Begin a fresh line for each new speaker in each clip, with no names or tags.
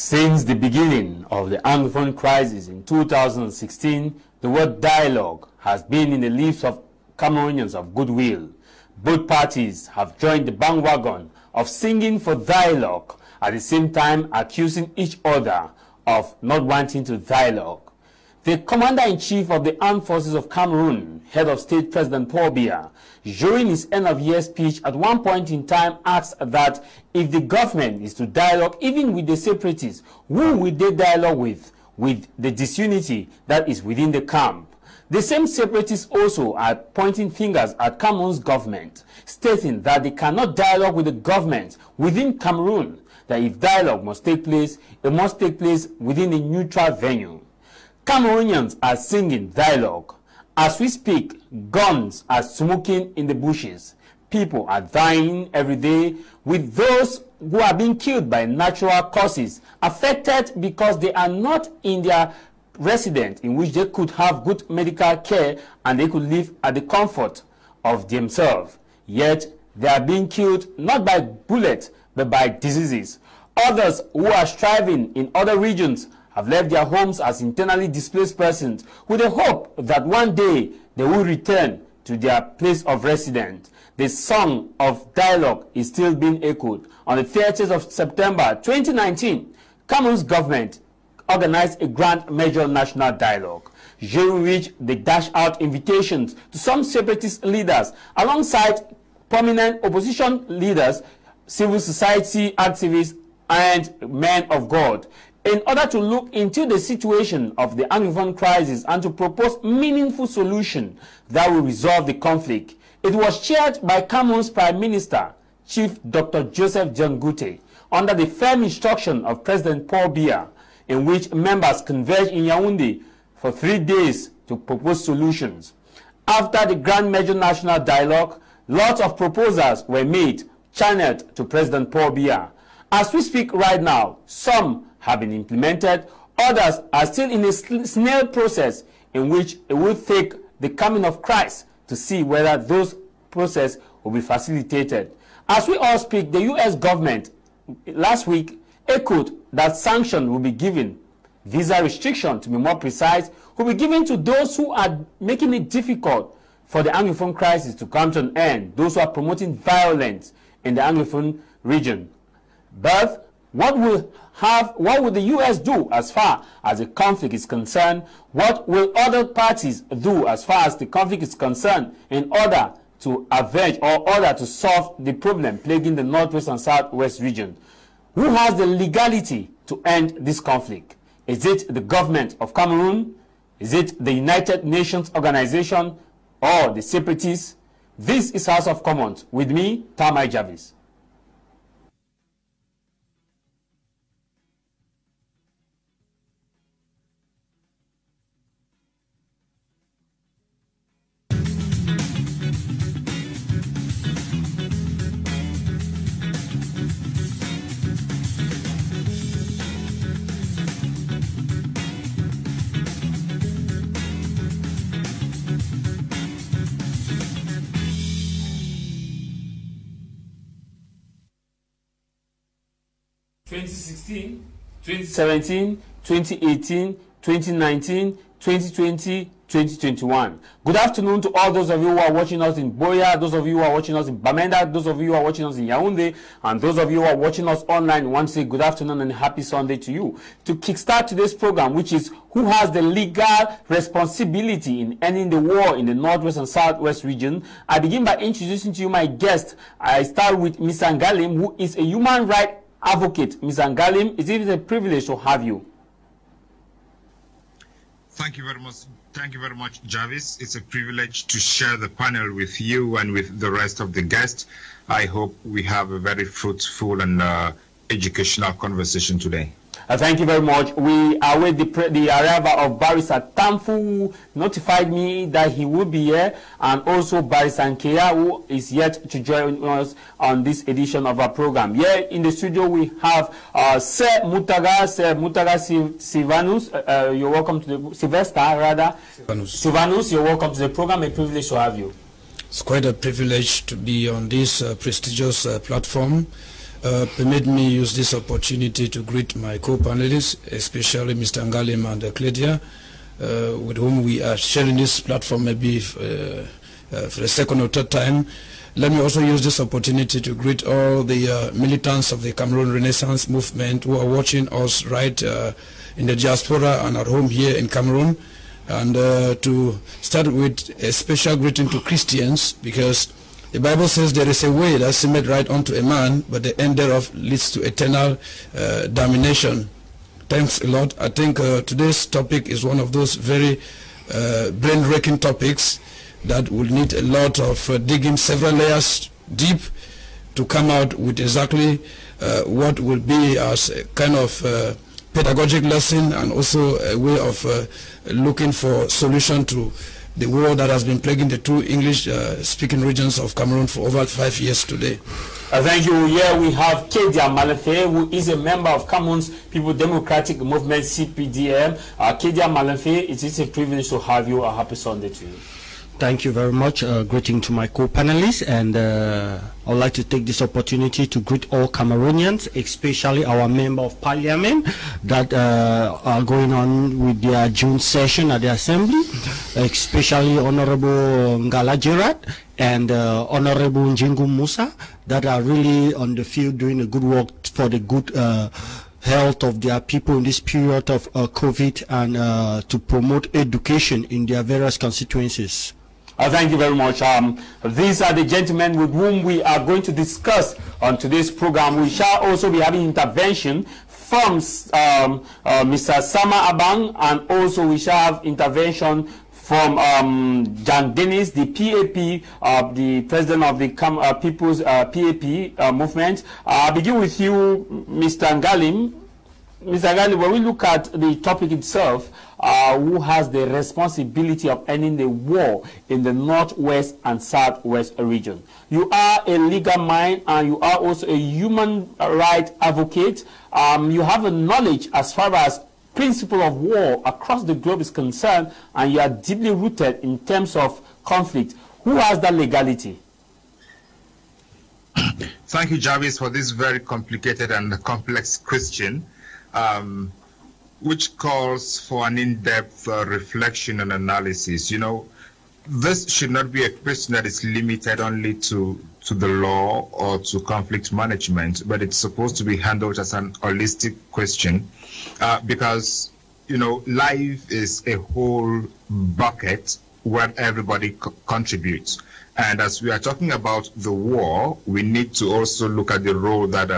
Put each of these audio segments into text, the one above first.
Since the beginning of the Anglophone crisis in 2016, the word dialogue has been in the lips of Cameroonians of goodwill. Both parties have joined the bandwagon of singing for dialogue, at the same time accusing each other of not wanting to dialogue. The Commander-in-Chief of the Armed Forces of Cameroon, Head of State President Paul Biya, during his end-of-year speech at one point in time asked that if the government is to dialogue even with the separatists, who will they dialogue with the disunity that is within the camp? The same separatists also are pointing fingers at Cameroon's government, stating that they cannot dialogue with the government within Cameroon, that if dialogue must take place, it must take place within a neutral venue. Cameroonians are singing dialogue. As we speak, guns are smoking in the bushes. People are dying every day, with those who are being killed by natural causes, affected because they are not in their residence in which they could have good medical care and they could live at the comfort of themselves. Yet they are being killed not by bullets but by diseases. Others who are striving in other regions have left their homes as internally displaced persons with the hope that one day they will return to their place of residence. The song of dialogue is still being echoed. On the 30th of September 2019, Cameroon's government organized a grand major national dialogue, during which they dashed out invitations to some separatist leaders alongside prominent opposition leaders, civil society activists, and men of God, in order to look into the situation of the Anglophone crisis and to propose meaningful solution that will resolve the conflict. It was chaired by Cameroon's Prime Minister, Chief Dr. Joseph John Gute, under the firm instruction of President Paul Biya, in which members converged in Yaoundé for 3 days to propose solutions. After the Grand Major National Dialogue, lots of proposals were made, channeled to President Paul Biya. As we speak right now, some have been implemented, others are still in a snail process in which it will take the coming of Crise to see whether those processes will be facilitated. As we all speak, the U.S. government last week echoed that sanctions will be given, visa restriction to be more precise, will be given to those who are making it difficult for the Anglophone crisis to come to an end, those who are promoting violence in the Anglophone region. But what will the U.S. do as far as the conflict is concerned? What will other parties do as far as the conflict is concerned in order to avenge or order to solve the problem plaguing the northwest and southwest region? Who has the legality to end this conflict? Is it the government of Cameroon? Is it the United Nations organization or the separatists? This is House of Commons with me, Tamai Jarvis. (2016, 2017, 2018, 2019, 2020, 2021. Good afternoon to all those of you who are watching us in Boya, those of you who are watching us in Bamenda, those of you who are watching us in Yaoundé, and those of you who are watching us online. Want to say good afternoon and happy Sunday to you. To kickstart today's program, which is who has the legal responsibility in ending the war in the northwest and southwest region, I begin by introducing to you my guest. I start with Ms. Ngalim, who is a human rights advocate. Ms. Ngalim, it is a privilege to have you.
Thank you very much. Thank you very much, Jarvis. It's a privilege to share the panel with you and with the rest of the guests. I hope we have a very fruitful and educational conversation today.
Thank you very much. We await the arrival of Barrister Tamfu, who notified me that he will be here, and also Barrister Nkea, who is yet to join us on this edition of our program. Here in the studio we have Sir Mutaga Silvanus. You're welcome to the Sylvester, rather. Silvanus, you're welcome to the program. A privilege to have you.
It's quite a privilege to be on this prestigious platform. Permit me use this opportunity to greet my co-panelists, especially Mr. Ngalim and Cledia, with whom we are sharing this platform maybe for the second or third time. Let me also use this opportunity to greet all the militants of the Cameroon Renaissance movement who are watching us right in the diaspora and at home here in Cameroon. And to start with a special greeting to Christians, because the Bible says there is a way that seemeth right unto a man, but the end thereof leads to eternal damnation. Thanks a lot. I think today's topic is one of those very brain-wrecking topics that will need a lot of digging several layers deep to come out with exactly what will be as a kind of pedagogic lesson and also a way of looking for solution to the war that has been plaguing the two English-speaking regions of Cameroon for over 5 years today.
Thank you. Here we have Kedia Malenfe, who is a member of Cameroon's People Democratic Movement, CPDM. Kedia Malenfe, it is a privilege to have you. A happy Sunday to you.
Thank you very much. Greeting to my co-panelists, and I would like to take this opportunity to greet all Cameroonians, especially our Member of Parliament that are going on with their June session at the Assembly, especially Honorable Ngala Gerard and Honorable Njingu Musa, that are really on the field doing a good work for the good health of their people in this period of COVID, and to promote education in their various constituencies.
Thank you very much. These are the gentlemen with whom we are going to discuss on today's program. We shall also be having intervention from Mr. Sama Abang, and also we shall have intervention from Jan Dennis, the PAP, the president of the People's PAP movement. I'll begin with you, Mr. Ngalim. Mr. Ngalim, when we look at the topic itself, who has the responsibility of ending the war in the northwest and southwest region? You are a legal mind, and you are also a human rights advocate. You have a knowledge as far as principle of war across the globe is concerned, and you are deeply rooted in terms of conflict. Who has that legality?
Thank you, Jarvis, for this very complicated and complex question, which calls for an in-depth reflection and analysis. You know, this should not be a question that is limited only to the law or to conflict management, but it's supposed to be handled as an holistic question, because, you know, life is a whole bucket where everybody contributes. And as we are talking about the war, we need to also look at the role that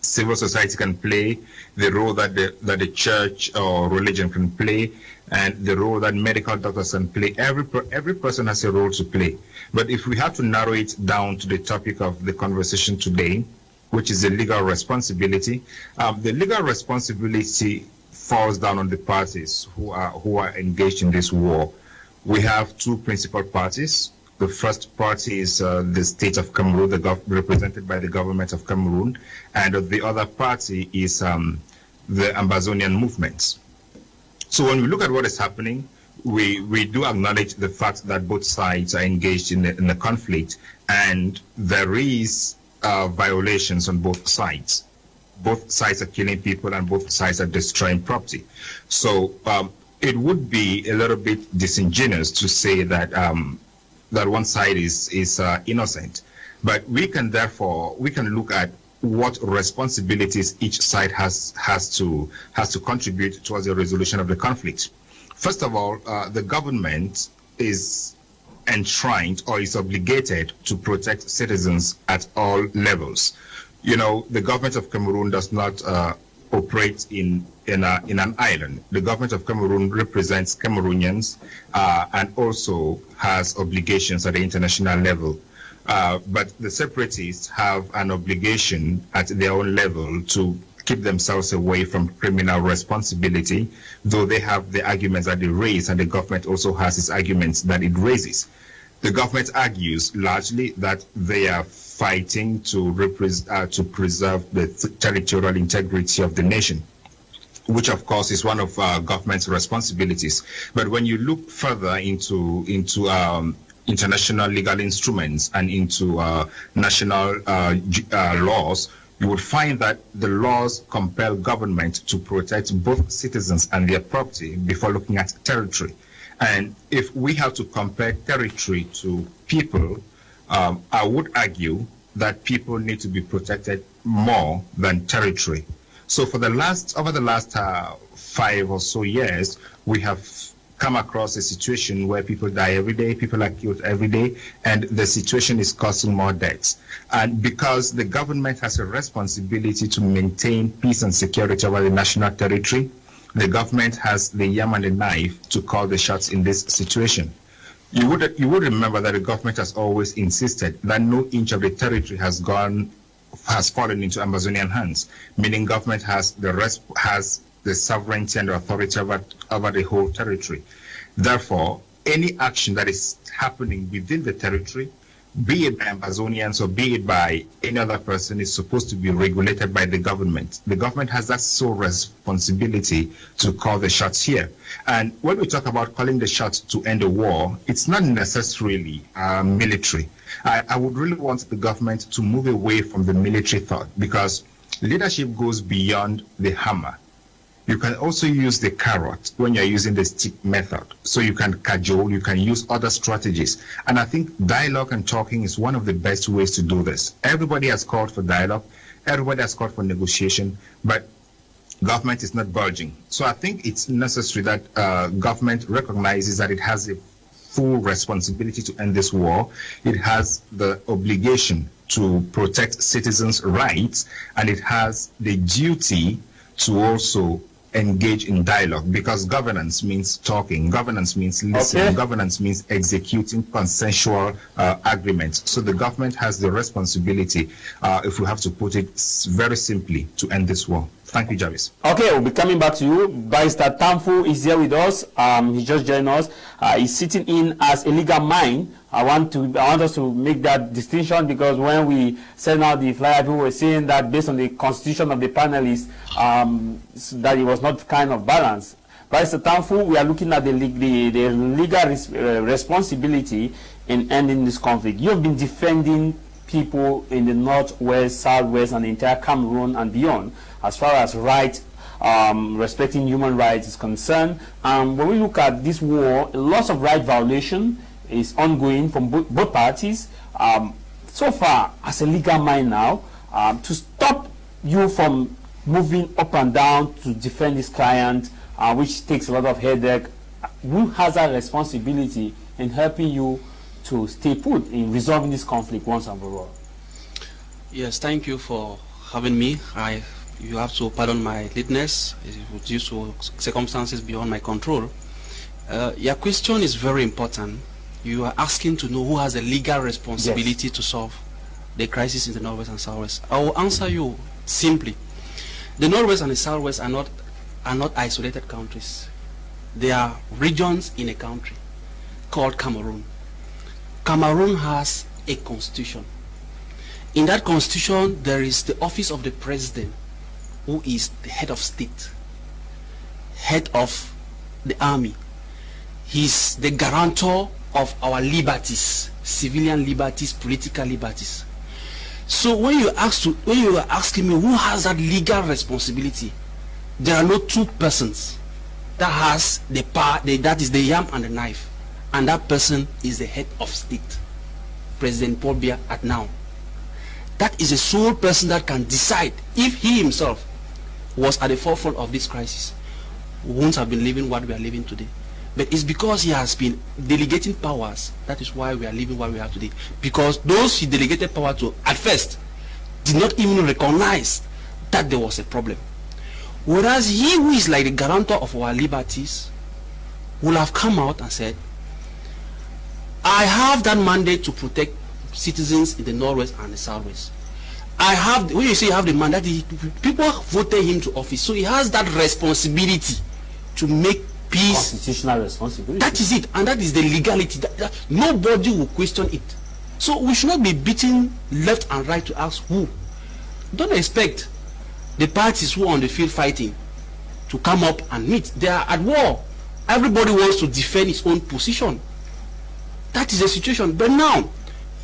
civil society can play, the role that the church or religion can play, and the role that medical doctors can play. Every person has a role to play. But if we have to narrow it down to the topic of the conversation today, which is the legal responsibility, the legal responsibility falls down on the parties who are engaged in this war. We have two principal parties. The first party is the state of Cameroon, represented by the government of Cameroon, and the other party is the Amazonian movement. So when we look at what is happening, we do acknowledge the fact that both sides are engaged in the conflict, and there is violations on both sides. Both sides are killing people, and both sides are destroying property. So it would be a little bit disingenuous to say that that one side is innocent, but we can look at what responsibilities each side has to contribute towards the resolution of the conflict. First of all, the government is enshrined or is obligated to protect citizens at all levels. You know, the government of Cameroon does not operate in an island. The government of Cameroon represents Cameroonians and also has obligations at the international level. But the separatists have an obligation at their own level to keep themselves away from criminal responsibility, though they have the arguments that they raise, and the government also has its arguments that it raises. The government argues largely that they are fighting to preserve the territorial integrity of the nation, which of course is one of government's responsibilities. But when you look further into international legal instruments and into national laws, you would find that the laws compel government to protect both citizens and their property before looking at territory. And if we have to compare territory to people, I would argue that people need to be protected more than territory. So for over the last 5 or so years, we have come across a situation where people die every day, people are killed every day, and the situation is causing more deaths. And because the government has a responsibility to maintain peace and security over the national territory, the government has the yam and the knife to call the shots in this situation. You would remember that the government has always insisted that no inch of the territory has fallen into Amazonian hands, meaning government has the sovereignty and the authority over the whole territory. Therefore, any action that is happening within the territory, be it by Amazonians or be it by any other person, is supposed to be regulated by the government. The government has that sole responsibility to call the shots here. And when we talk about calling the shots to end a war, it's not necessarily military. I would really want the government to move away from the military thought, because leadership goes beyond the hammer. You can also use the carrot when you're using the stick method. So you can cajole, you can use other strategies. And I think dialogue and talking is one of the best ways to do this. Everybody has called for dialogue, everybody has called for negotiation, but government is not budging. So I think it's necessary that government recognizes that it has a full responsibility to end this war. It has the obligation to protect citizens' rights, and it has the duty to also engage in dialogue, because governance means talking, governance means listening, governance means executing consensual agreements. So the government has the responsibility, if we have to put it very simply, to end this war. Thank you, Jarvis.
Okay, we'll be coming back to you. Barrister Tamfu is here with us. He just joined us. He's sitting in as a legal mind. I want us to make that distinction, because when we sent out the flyer, people were saying that based on the constitution of the panelists, that it was not kind of balanced. Barrister Tamfu, we are looking at the legal responsibility in ending this conflict. You have been defending people in the northwest, southwest, and the entire Cameroon and beyond, as far as rights, respecting human rights is concerned. When we look at this war, lots of right violation is ongoing from both parties. So far, as a legal mind now, to stop you from moving up and down to defend this client, which takes a lot of headache, who has a responsibility in helping you to stay put in resolving this conflict once and for all?
Yes, thank you for having me. You have to pardon my lateness. It was due to circumstances beyond my control. Your question is very important. You are asking to know who has a legal responsibility to solve the crisis in the Northwest and Southwest. I will answer you simply. The Northwest and the Southwest are not isolated countries. They are regions in a country called Cameroon. Cameroon has a constitution. In that constitution, there is the office of the president, who is the head of state, head of the army. He's the guarantor of our liberties, civilian liberties, political liberties. So when you are asking me who has that legal responsibility, there are no two persons that has the power. That is the yam and the knife, and that person is the head of state, President Paul Biya at now. That is the sole person that can decide. If he himself was at the forefront of this crisis, we wouldn't have been living what we are living today. But it's because he has been delegating powers. That is why we are living what we have today. Because those he delegated power to, at first, did not even recognize that there was a problem. Whereas he who is like the guarantor of our liberties will have come out and said, I have that mandate to protect citizens in the Northwest and the Southwest. I have, when you say you have the mandate, people voted him to office. So he has that responsibility to make peace.
Constitutional responsibility.
That is it, and that is the legality. That nobody will question it. So we should not be beating left and right to ask who. Don't expect the parties who are on the field fighting to come up and meet. They are at war. Everybody wants to defend his own position. That is the situation. But now,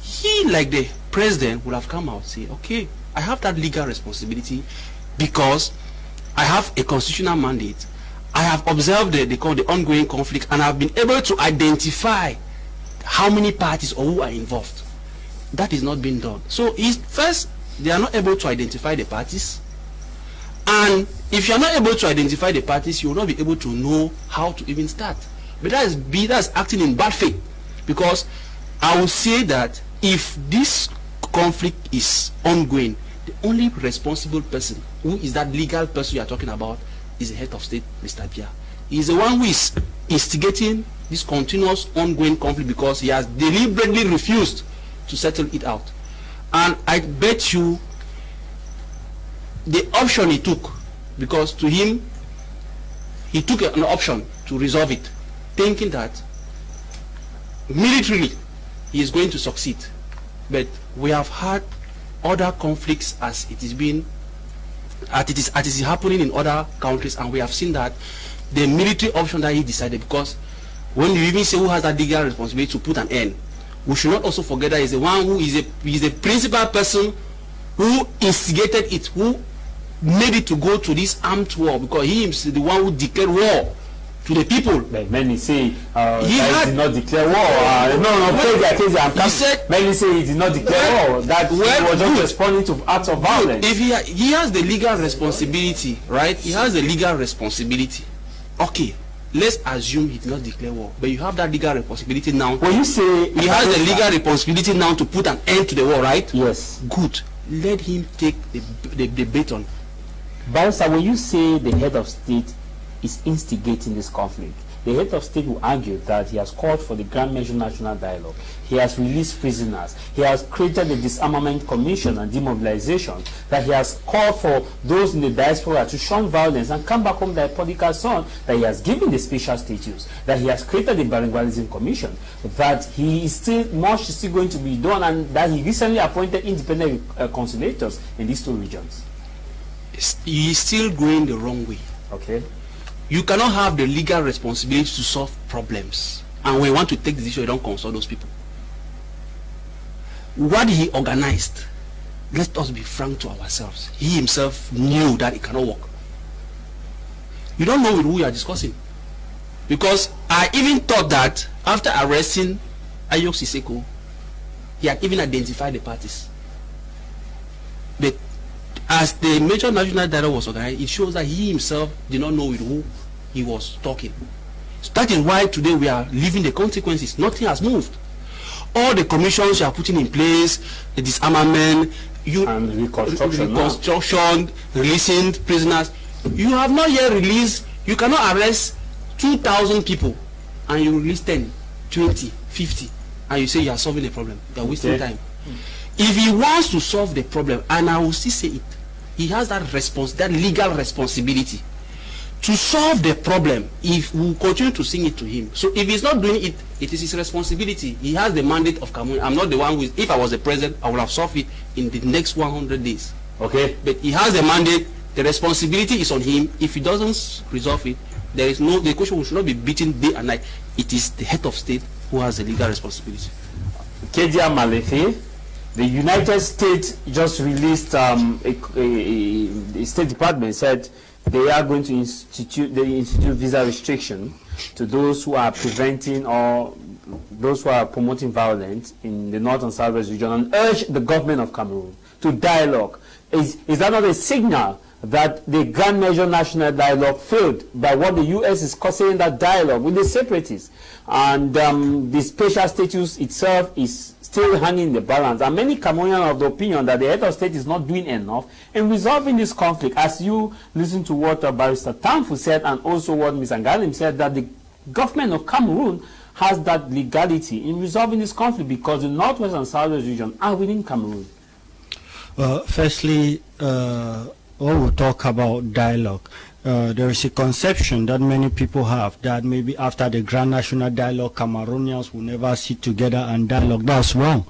he, like the president, will have come out and say, okay, I have that legal responsibility because I have a constitutional mandate. I have observed the ongoing conflict, and I've been able to identify how many parties or who are involved. That is not being done. So first, they are not able to identify the parties. And if you are not able to identify the parties, you will not be able to know how to even start. But that's acting in bad faith. Because I will say that if this conflict is ongoing, the only responsible person, who is that legal person you are talking about, is the head of state, Mr. Biya. He is the one who is instigating this continuous ongoing conflict because he has deliberately refused to settle it out. And I bet you the option he took, because to him, he took an option to resolve it, thinking that militarily he is going to succeed. But we have had other conflicts as it is happening in other countries, and we have seen that the military option that he decided, because when you even say who has that legal responsibility to put an end, we should not also forget that he's the one who is the principal person who instigated it, who made it to go to this armed war, because he is the one who declared war to the people.
Like many say he did not declare war. Many say he did not declare war. That he was just responding to acts of violence.
If he has the legal responsibility, right? He has the legal responsibility. Okay, let's assume he did not declare war, but you have that legal responsibility now.
When you say
he has the legal responsibility now to put an end to the war, right?
Yes.
Good. Let him take the baton.
Barrister, when you say the head of state is instigating this conflict, the head of state will argue that he has called for the grand measure national dialogue. He has released prisoners. He has created the disarmament commission and demobilization. That he has called for those in the diaspora to shun violence and come back home their political son. That he has given the special status. That he has created the bilingualism commission. That he is much is still going to be done, and that he recently appointed independent consulators in these two regions.
He is still going the wrong way.
Okay.
You cannot have the legal responsibility to solve problems, and when you want to take the decision, you don't consult those people. What he organized, let us be frank to ourselves, he himself knew that it cannot work. You don't know with who you are discussing, because I even thought that after arresting Ayok Siseko, he had even identified the parties. But as the major national dialogue was organized, it shows that he himself did not know with who he was talking. So that is why today we are living the consequences. Nothing has moved. All the commissions you are putting in place, the disarmament,
and
reconstruction, releasing prisoners, you have not yet released. You cannot arrest 2,000 people and you release 10, 20, 50, and you say you are solving the problem. You are wasting time. If he wants to solve the problem, and I will still say it, he has that legal responsibility to solve the problem. If we continue to sing it to him, so if he's not doing it, it is his responsibility. He has the mandate of Cameroon. I'm not the one who is. If I was the president, I would have solved it in the next 100 days.
Okay.
But he has the mandate. The responsibility is on him. If he doesn't resolve it, there is no. The question should not be beaten day and night. It is the head of state who has the legal responsibility.
Kedia Malefe, the United States just released the State Department said they are going to institute visa restriction to those who are preventing or those who are promoting violence in the north and southwest region, and urge the government of Cameroon to dialogue. Is that not a signal that the grand measure national dialogue failed by what the U.S. is considering that dialogue with the separatists, and the special status itself is still hanging in the balance, and many Cameroonians are of the opinion that the head of state is not doing enough in resolving this conflict? As you listen to what Barrister Tamfu said, and also what Ms. Angalim said, that the government of Cameroon has that legality in resolving this conflict because the northwest and southwest region are within Cameroon.
Firstly, when we talk about dialogue, there is a conception that many people have that maybe after the Grand National Dialogue, Cameroonians will never sit together and dialogue. That's wrong.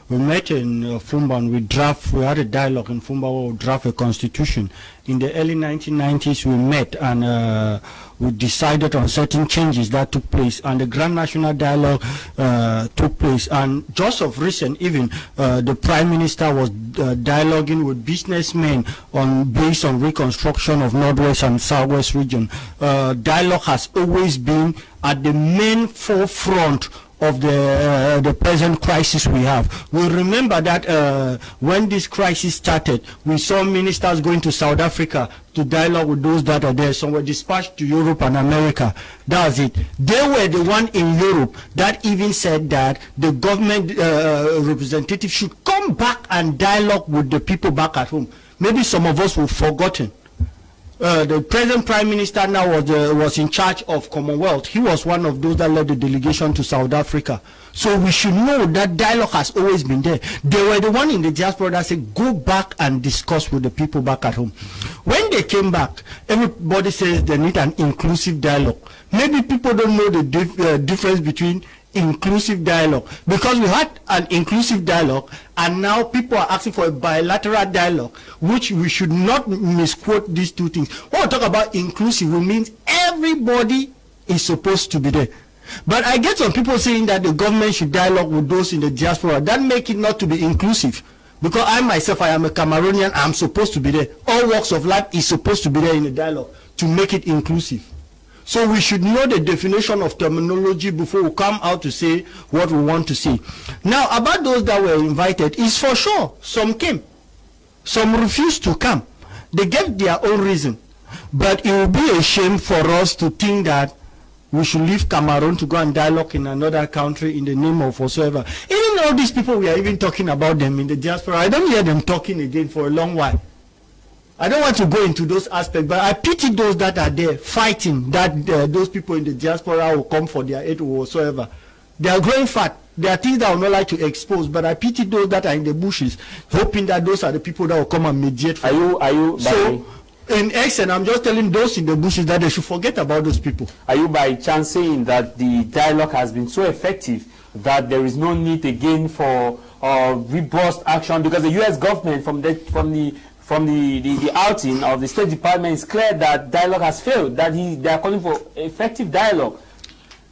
We met in Fumba and we had a dialogue in Fumba where we draft a constitution. In the early 1990s we met and we decided on certain changes that took place, and the Grand National Dialogue took place. And just of recent, even the Prime Minister was dialoguing with businessmen based on reconstruction of Northwest and Southwest region. Dialogue has always been at the main forefront of the present crisis we have. We remember that when this crisis started, we saw ministers going to South Africa to dialogue with those that are there. Some were dispatched to Europe and America. That's it. They were the one in Europe that even said that the government representative should come back and dialogue with the people back at home. Maybe some of us have forgotten. The present Prime Minister now was in charge of Commonwealth. He was one of those that led the delegation to South Africa. So we should know that dialogue has always been there. They were the one in the diaspora that said, go back and discuss with the people back at home. When they came back, everybody says they need an inclusive dialogue. Maybe people don't know the difference between inclusive dialogue, because we had an inclusive dialogue and now people are asking for a bilateral dialogue, which we should not misquote these two things. When we talk about inclusive, it means everybody is supposed to be there. But I get some people saying that the government should dialogue with those in the diaspora. That make it not to be inclusive, because I myself, I am a Cameroonian, I'm supposed to be there. All walks of life is supposed to be there in the dialogue to make it inclusive. So we should know the definition of terminology before we come out to say what we want to say. Now, about those that were invited, is for sure some came. Some refused to come. They gave their own reason. But it would be a shame for us to think that we should leave Cameroon to go and dialogue in another country in the name of whatsoever. Even all these people, we are even talking about them in the diaspora, I don't hear them talking again for a long while. I don't want to go into those aspects, but I pity those that are there fighting that those people in the diaspora will come for their aid or whatsoever. They are growing fat. There are things that I would not like to expose, but I pity those that are in the bushes, hoping that those are the people that will come and mediate for so, in essence, I'm just telling those in the bushes that they should forget about those people.
Are you by chance saying that the dialogue has been so effective that there is no need again for robust action, because the U.S. government from the outing of the State Department is clear that dialogue has failed, that they are calling for effective dialogue?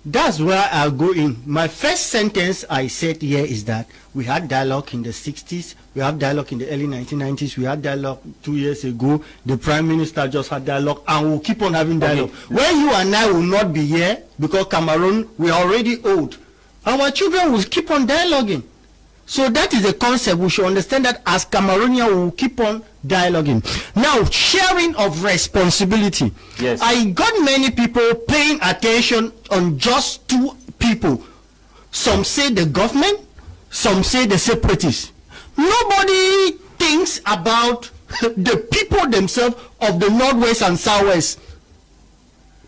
That's where I'll go in. My first sentence I said here is that we had dialogue in the 60s, we have dialogue in the early 1990s, we had dialogue 2 years ago, the Prime Minister just had dialogue, and we'll keep on having dialogue. Okay. When you and I will not be here, because Cameroon, we are already old, our children will keep on dialoguing. So that is a concept. We should understand that as Cameroonians, we will keep on dialoguing. Now, sharing of responsibility.
Yes.
I got many people paying attention on just two people. Some say the government, some say the separatists. Nobody thinks about the people themselves of the Northwest and Southwest.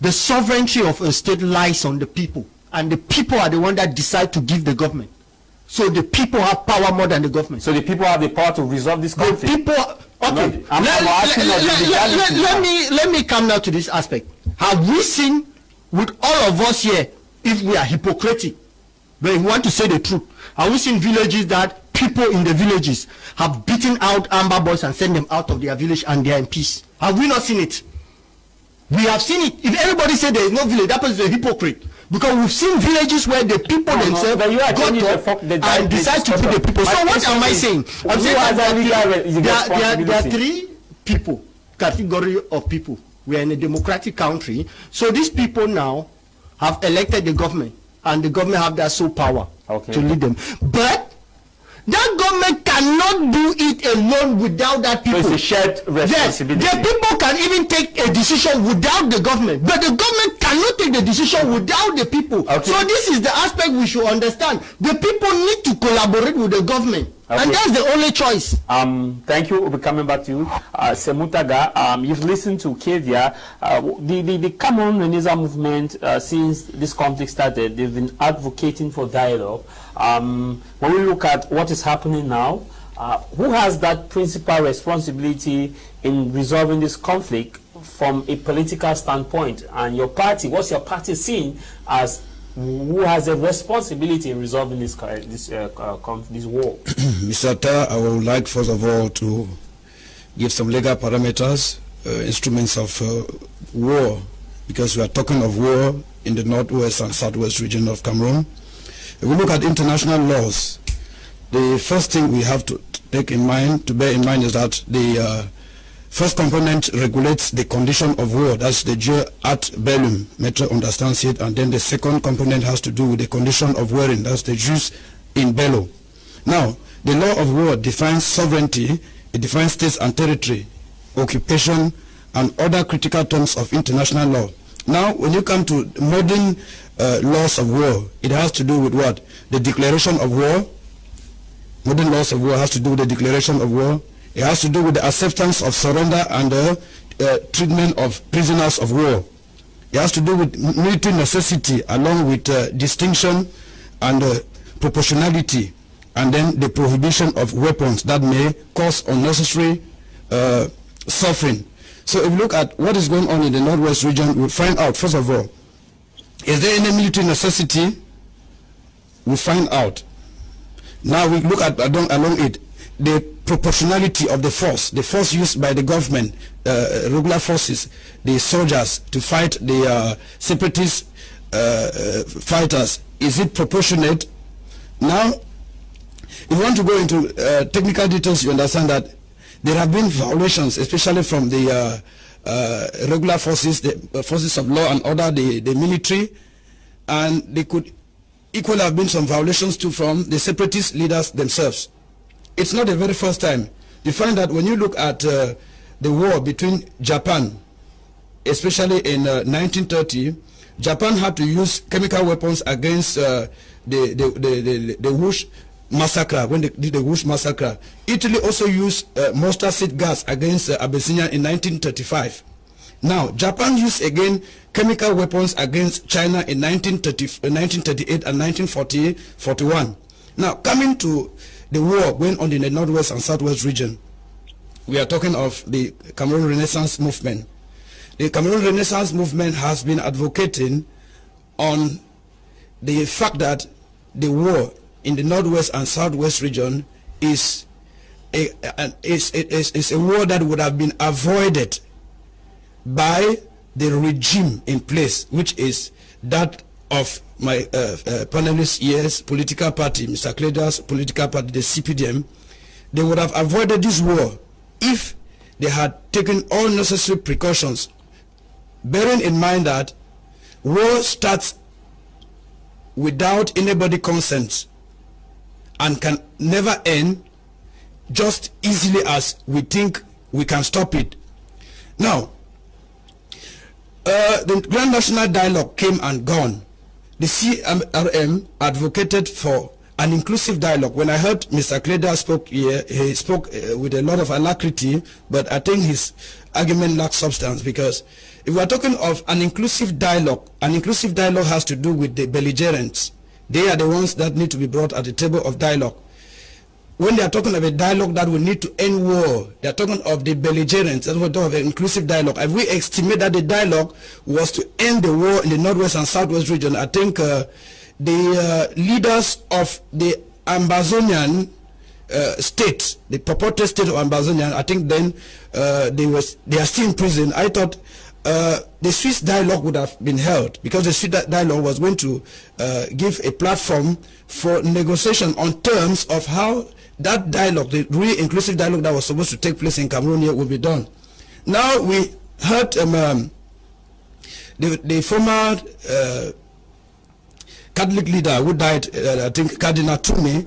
The sovereignty of a state lies on the people, and the people are the ones that decide to give the government. So the people have power more than the government. So
the people have the power to resolve this conflict.
The people, okay. Let me come now to this aspect. Have we seen with all of us here, if we are hypocritic, but we want to say the truth, have we seen villages that people in the villages have beaten out Amber boys and sent them out of their village and they are in peace? Have we not seen it? We have seen it. If everybody says there is no village, that person is a hypocrite. Because we've seen villages where the people themselves got up and decide to put the people. So what am I saying? I'm saying that there are three people, category of people. We are in a democratic country. So these people now have elected the government, and the government have that sole power to lead them. But that government cannot do it alone without that people.
So it's a shared responsibility.
Yes, the people can even take a decision without the government, but the government cannot take the decision without the people. Okay. So this is the aspect we should understand. The people need to collaborate with the government. Okay. And that's the only choice.
Thank you. We'll be coming back to you. Semutaga, you've listened to Kevia. The Cameroon Renaissance movement, since this conflict started, they've been advocating for dialogue. When we look at what is happening now, who has that principal responsibility in resolving this conflict from a political standpoint? And your party, what's your party seeing as who has a responsibility in resolving this war?
Mr. Atta, I would like first of all to give some legal parameters, instruments of war, because we are talking of war in the northwest and southwest region of Cameroon. If we look at international laws, the first thing we have to bear in mind is that the first component regulates the condition of war. That's the jus ad bellum, Metro understands it. And then the second component has to do with the condition of warring. That's the jus in bello. Now, the law of war defines sovereignty, it defines states and territory, occupation, and other critical terms of international law. Now, when you come to modern laws of war, it has to do with what? The declaration of war. Modern laws of war has to do with the declaration of war. It has to do with the acceptance of surrender and the treatment of prisoners of war. It has to do with military necessity along with distinction and proportionality, and then the prohibition of weapons that may cause unnecessary suffering. So if you look at what is going on in the northwest region, we'll find out, first of all, is there any military necessity? We'll find out. Now we look at along it, the proportionality of the force used by the government, regular forces, the soldiers to fight the separatist fighters. Is it proportionate? Now, if you want to go into technical details, you understand that there have been violations, especially from the regular forces, the forces of law and order, the military, and they could equally have been some violations too from the separatist leaders themselves. It's not the very first time. You find that when you look at the war between Japan, especially in 1930, Japan had to use chemical weapons against the Wush massacre. When they did the Wush massacre, Italy also used mustard seed gas against Abyssinia in 1935. Now, Japan used again chemical weapons against China in 1938 and 1941. Now, coming to the war going on in the northwest and southwest region, we are talking of the Cameroon Renaissance movement. The Cameroon Renaissance movement has been advocating on the fact that the war in the northwest and southwest region is a war that would have been avoided by the regime in place, which is that of my panelist year's political party, Mr. Kleda's political party, the CPDM. They would have avoided this war if they had taken all necessary precautions, bearing in mind that war starts without anybody consent and can never end just easily as we think we can stop it. Now, the Grand National Dialogue came and gone. The CRM advocated for an inclusive dialogue. When I heard Mr. Kleda spoke here, he spoke with a lot of alacrity, but I think his argument lacks substance, because if we are talking of an inclusive dialogue has to do with the belligerents. They are the ones that need to be brought at the table of dialogue. When they are talking of a dialogue that will need to end war, they are talking of the belligerents. That's what we talk of an inclusive dialogue. If we estimate that the dialogue was to end the war in the northwest and southwest region, I think the leaders of the Ambazonian state, the purported state of Ambazonian, I think then they are still in prison. I thought the Swiss dialogue would have been held, because the Swiss dialogue was going to give a platform for negotiation on terms of how that dialogue, the really inclusive dialogue that was supposed to take place in Cameroon here, will be done. Now we heard the former Catholic leader who died, I think Cardinal Toumé,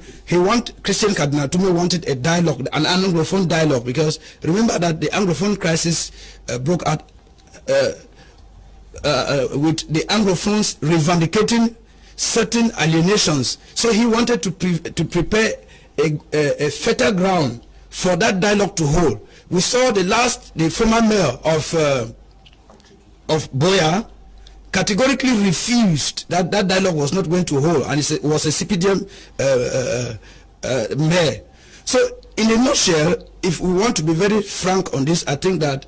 Christian Cardinal Toumé wanted a dialogue, an Anglophone dialogue, because remember that the Anglophone crisis broke out with the Anglophones revendicating certain alienations. So he wanted to prepare a fertile ground for that dialogue to hold. We saw the former mayor of Boya categorically refused that dialogue was not going to hold, and it was a CPDM mayor. So in a nutshell, if we want to be very frank on this, I think that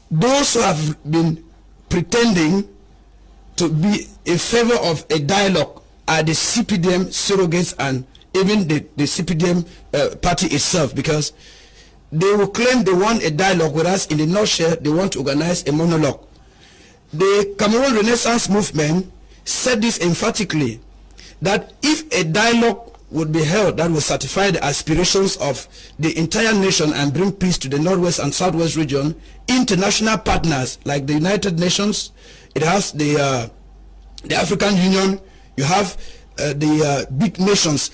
those who have been pretending to be in favor of a dialogue are the CPDM surrogates and even the CPDM party itself, because they will claim they want a dialogue, whereas in the nutshell they want to organize a monologue. The Cameroon Renaissance movement said this emphatically, that if a dialogue would be held that will satisfy the aspirations of the entire nation and bring peace to the Northwest and Southwest region, international partners like the United Nations, it has the African Union, you have the big nations,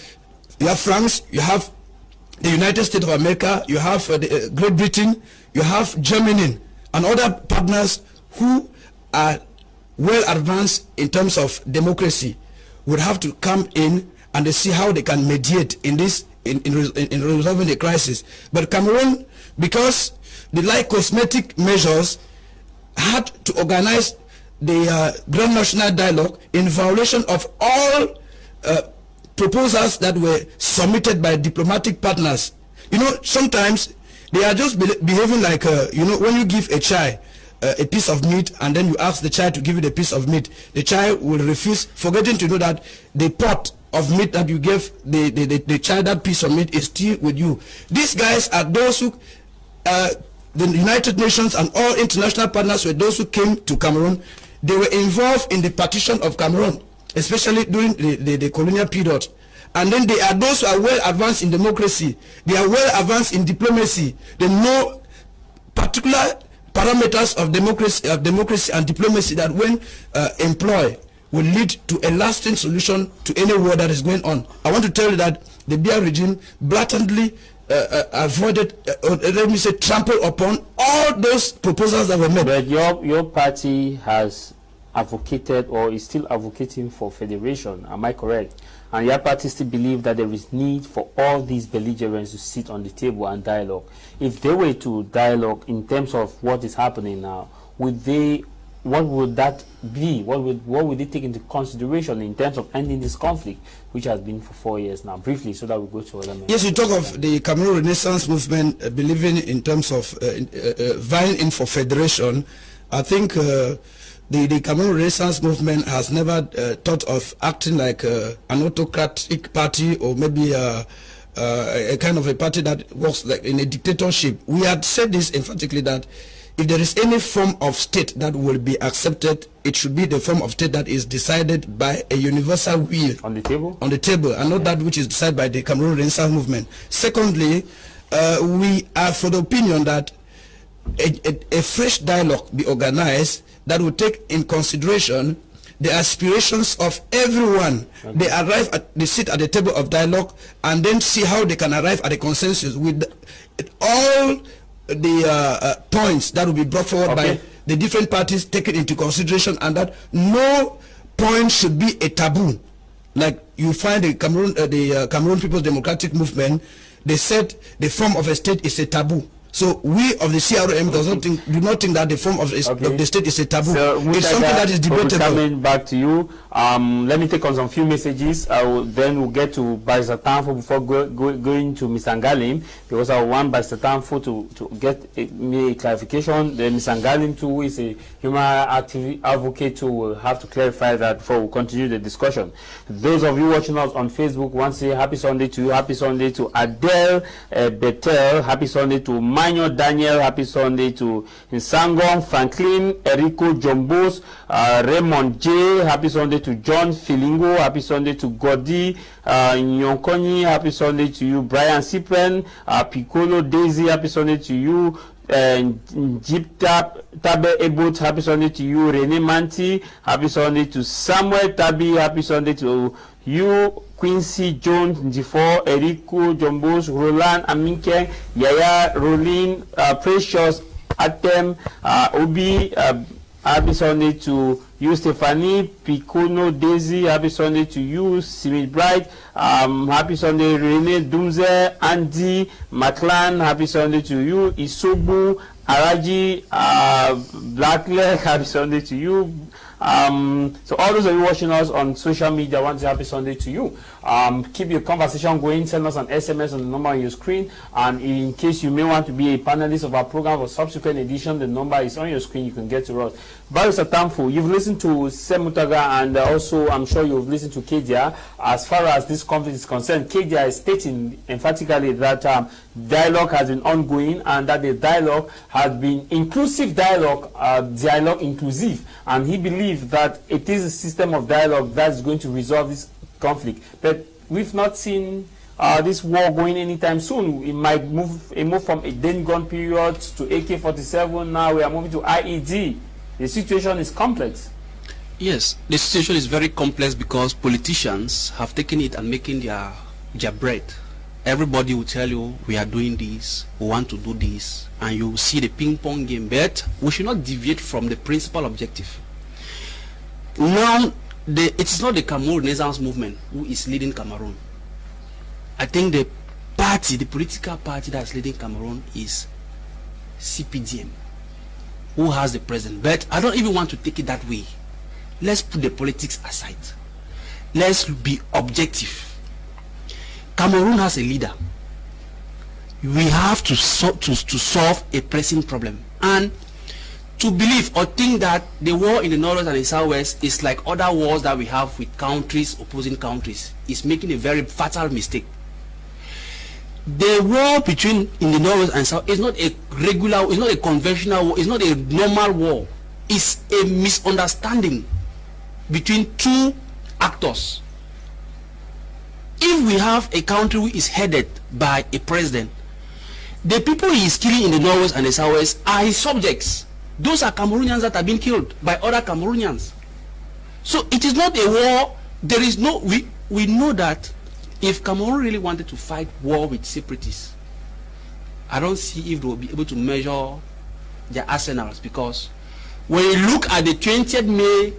you have France, you have the United States of America, you have Great Britain, you have Germany, and other partners who are well advanced in terms of democracy would have to come in and they see how they can mediate in this in resolving the crisis. But Cameroon, because the like cosmetic measures, had to organize the Grand National Dialogue in violation of all proposals that were submitted by diplomatic partners. You know, sometimes they are just behaving like you know, when you give a child a piece of meat and then you ask the child to give you the piece of meat, the child will refuse, forgetting to know that the pot of meat that you gave the child that piece of meat is still with you. These guys are those who the United Nations and all international partners were those who came to Cameroon. They were involved in the partition of Cameroon, especially during the colonial period. And then they are those who are well advanced in democracy. They are well advanced in diplomacy. They know particular parameters of democracy and diplomacy that when employed will lead to a lasting solution to any war that is going on. I want to tell you that the Biya regime blatantly avoided, let me say, trampled upon all those proposals that were made.
But your party has advocated or is still advocating for federation, am I correct? And your party still believe that there is need for all these belligerents to sit on the table and dialogue. If they were to dialogue in terms of what is happening now, would they, what would that be? What would they take into consideration in terms of ending this conflict, which has been for 4 years now? Briefly, so that we go to other members.
Yes, you talk of the Cameroon Renaissance movement believing in terms of vying in for federation. I think the Cameroon Renaissance movement has never thought of acting like an autocratic party, or maybe a kind of a party that works like in a dictatorship. We had said this emphatically, that if there is any form of state that will be accepted, it should be the form of state that is decided by a universal will
on the table,
and not that which is decided by the Cameroon Renaissance movement. Secondly, we are for the opinion that a fresh dialogue be organized that will take in consideration the aspirations of everyone. Okay. They sit at the table of dialogue and then see how they can arrive at a consensus with all the points that will be brought forward by the different parties taken into consideration, and that no point should be a taboo. Like you find the Cameroon People's Democratic Movement, they said the form of a state is a taboo. So we of the CRM do not think that the form of the state is a taboo. So it's something that is debatable.
Coming back to you, let me take on some few messages. Then we'll get to Barrister Tanfo before going to Mr. Ngalim, because I want Barrister Tanfo to get me a clarification. Then Mr. Ngalim too, who is a human advocate, who will have to clarify that before we continue the discussion. Those of you watching us on Facebook, want to say happy Sunday to you. Happy Sunday to Adele Betel. Happy Sunday to Daniel, happy Sunday to Nsangong, Franklin, Erico Jombos, Raymond J, happy Sunday to John Filingo, happy Sunday to Godi, Nyonkoni, happy Sunday to you, Brian Cyprian, Piccolo Daisy, happy Sunday to you, Jeep Tabe Ebot, happy Sunday to you, Rene Manti, happy Sunday to Samuel Tabi, happy Sunday to you, Quincy Jones, Ndifor, Erico Jombos, Roland Aminke, Yaya Rolin, Precious Atem, Obi, happy Sunday to you, Stephanie, Picono Daisy, happy Sunday to you, Simit Bright, happy Sunday, Rene Dumze, Andy, Maclan, happy Sunday to you, Isobu, Araji, Blackleg, happy Sunday to you, So all those of you watching us on social media, I want to say happy Sunday to you. Keep your conversation going. Send us an SMS on the number on your screen. And in case you may want to be a panelist of our program for subsequent edition, the number is on your screen. You can get to us. Barrister Tamfu, you've listened to Semutaga, and also I'm sure you've listened to Kedia. As far as this conflict is concerned, Kedia is stating emphatically that dialogue has been ongoing, and that the dialogue has been inclusive dialogue, dialogue inclusive, and he believes that it is a system of dialogue that is going to resolve this conflict. But we've not seen this war going anytime soon. It might move from a then gun period to AK-47. Now we are moving to IED. The situation is complex.
Yes, the situation is very complex because politicians have taken it and making their bread. Everybody will tell you, we are doing this, we want to do this, and you will see the ping-pong game. But we should not deviate from the principal objective. Now, it is not the Cameroon Renaissance movement who is leading Cameroon. I think the political party that is leading Cameroon is CPDM, who has the president. But I don't even want to take it that way. Let's put the politics aside. Let's be objective. Cameroon has a leader. We have to solve a pressing problem. And to believe or think that the war in the Northwest and the Southwest is like other wars that we have with countries, opposing countries, is making a very fatal mistake. The war in the Northwest and South is not a regular, it's not a conventional war, it's not a normal war. It's a misunderstanding between two actors. If we have a country which is headed by a president, the people he is killing in the Northwest and the Southwest are his subjects. Those are Cameroonians that are being killed by other Cameroonians. So it is not a war. There is no, we know that if Cameroon really wanted to fight war with separatists, I don't see if they will be able to measure their arsenals, because when you look at the 20th May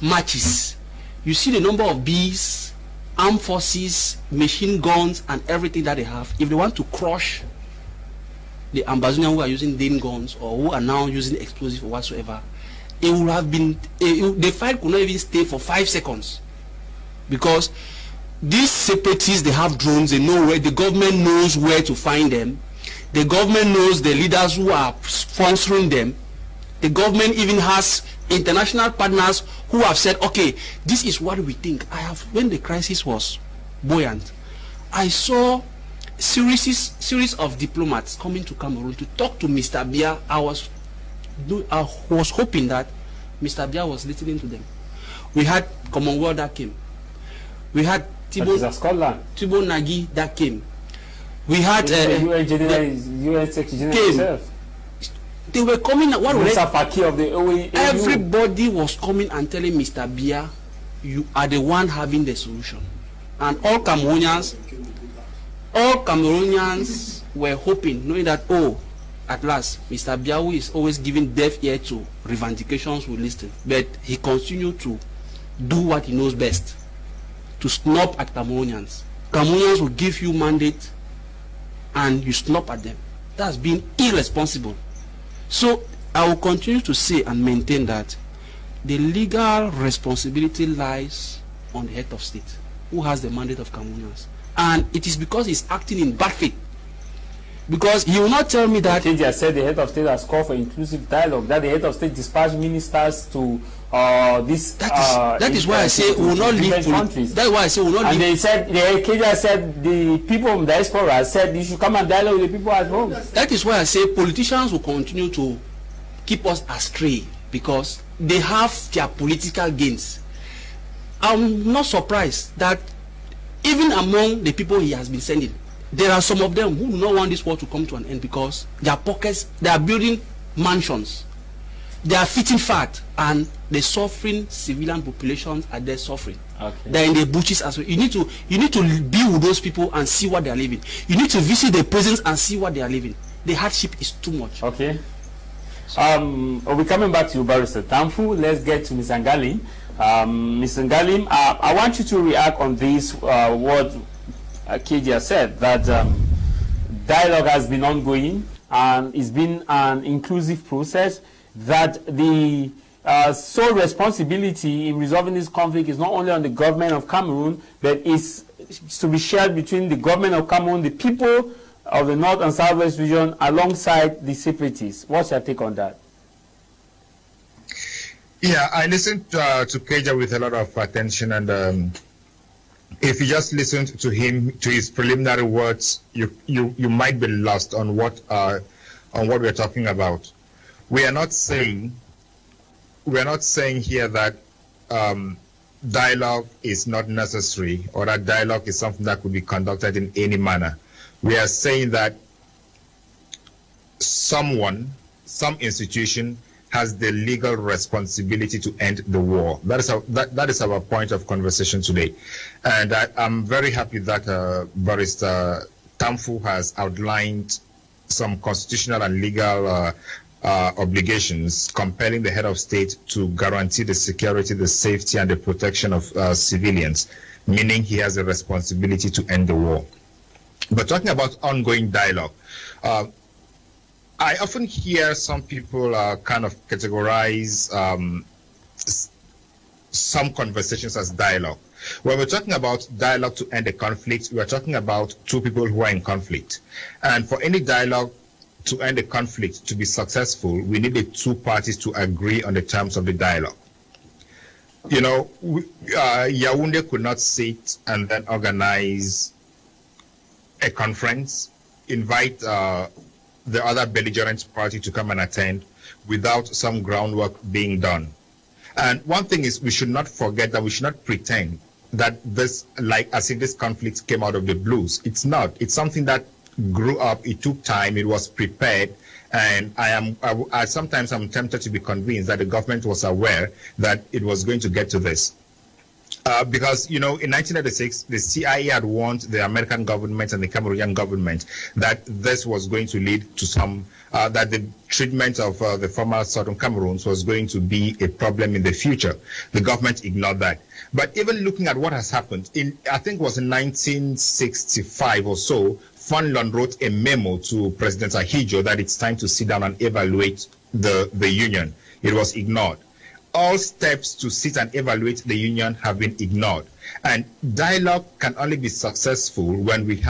marches, you see the number of bees, armed forces, machine guns, and everything that they have. If they want to crush the Ambazonians who are using Dane guns or who are now using explosives or whatsoever, it would have been, the fight could not even stay for 5 seconds. Because these separatists, they have drones, they know where, the government knows where to find them. The government knows the leaders who are sponsoring them. The government even has international partners who have said, okay, this is what we think. When the crisis was buoyant, I saw series of diplomats coming to Cameroon to talk to Mr. Biya. I was hoping that Mr. Biya was listening to them. We had Commonwealth that came. We had Thibault Nagui that came. We had UN Secretary General. They were coming. Everybody was coming and telling Mr. Biya, you are the one having the solution. And all Cameroonians were hoping, knowing that, oh, at last, Mr. Biya, who is always giving deaf ear to revendications, will listen. But he continued to do what he knows best, to snub at Cameroonians. Cameroonians will give you mandate and you snub at them. That's being irresponsible. So I will continue to say and maintain that the legal responsibility lies on the head of state, who has the mandate of Cameroonians. And it is because he's acting in bad faith. Because he will not tell me that...
Kedia said the head of state has called for inclusive dialogue, that the head of state dispatched ministers to this...
That is why I say we will not leave countries. That is why I say we will not leave...
And they said, Kedia said the people from diaspora said you should come and dialogue with the people at home.
That is why I say politicians will continue to keep us astray, because they have their political gains. I'm not surprised that even among the people he has been sending, there are some of them who do not want this war to come to an end, because their pockets, they are building mansions, they are fitting fat, and the suffering civilian populations are there suffering. Okay. They're in the bushes as well. You need to be with those people and see what they are living. You need to visit the prisons and see what they are living. The hardship is too much.
Okay. We'll be coming back to you, Barrister Tamfu. Let's get to Ms. Ngalim. Ms. Ngalim, I want you to react on this, what Kedia said, that dialogue has been ongoing and it's been an inclusive process, that the sole responsibility in resolving this conflict is not only on the government of Cameroon, but it's to be shared between the government of Cameroon, the people of the North and Southwest region, alongside the separatists. What's your take on that?
Yeah, I listened to Keja with a lot of attention, and if you just listened to him, to his preliminary words, you might be lost on what we're talking about. We are not saying here that dialogue is not necessary, or that dialogue is something that could be conducted in any manner. We are saying that some institution has the legal responsibility to end the war. That is our point of conversation today. And I'm very happy that Barrister Tamfu has outlined some constitutional and legal obligations compelling the head of state to guarantee the security, the safety, and the protection of civilians, meaning he has a responsibility to end the war. But talking about ongoing dialogue, I often hear some people kind of categorize some conversations as dialogue. When we're talking about dialogue to end a conflict, we're talking about two people who are in conflict. And for any dialogue to end a conflict to be successful, we need the two parties to agree on the terms of the dialogue. You know, Yaoundé could not sit and then organize a conference, invite the other belligerent party to come and attend without some groundwork being done. And one thing is, we should not forget that we should not pretend that this, like as if this conflict came out of the blues. It's not. It's something that grew up, it took time, it was prepared, and sometimes I'm tempted to be convinced that the government was aware that it was going to get to this. Because, you know, in 1996, the CIA had warned the American government and the Cameroonian government that this was going to lead to some, that the treatment of the former Southern Cameroons was going to be a problem in the future. The government ignored that. But even looking at what has happened, I think it was in 1965 or so, Fanlon wrote a memo to President Ahidjo that it's time to sit down and evaluate the union. It was ignored. All steps to sit and evaluate the union have been ignored. And dialogue can only be successful when we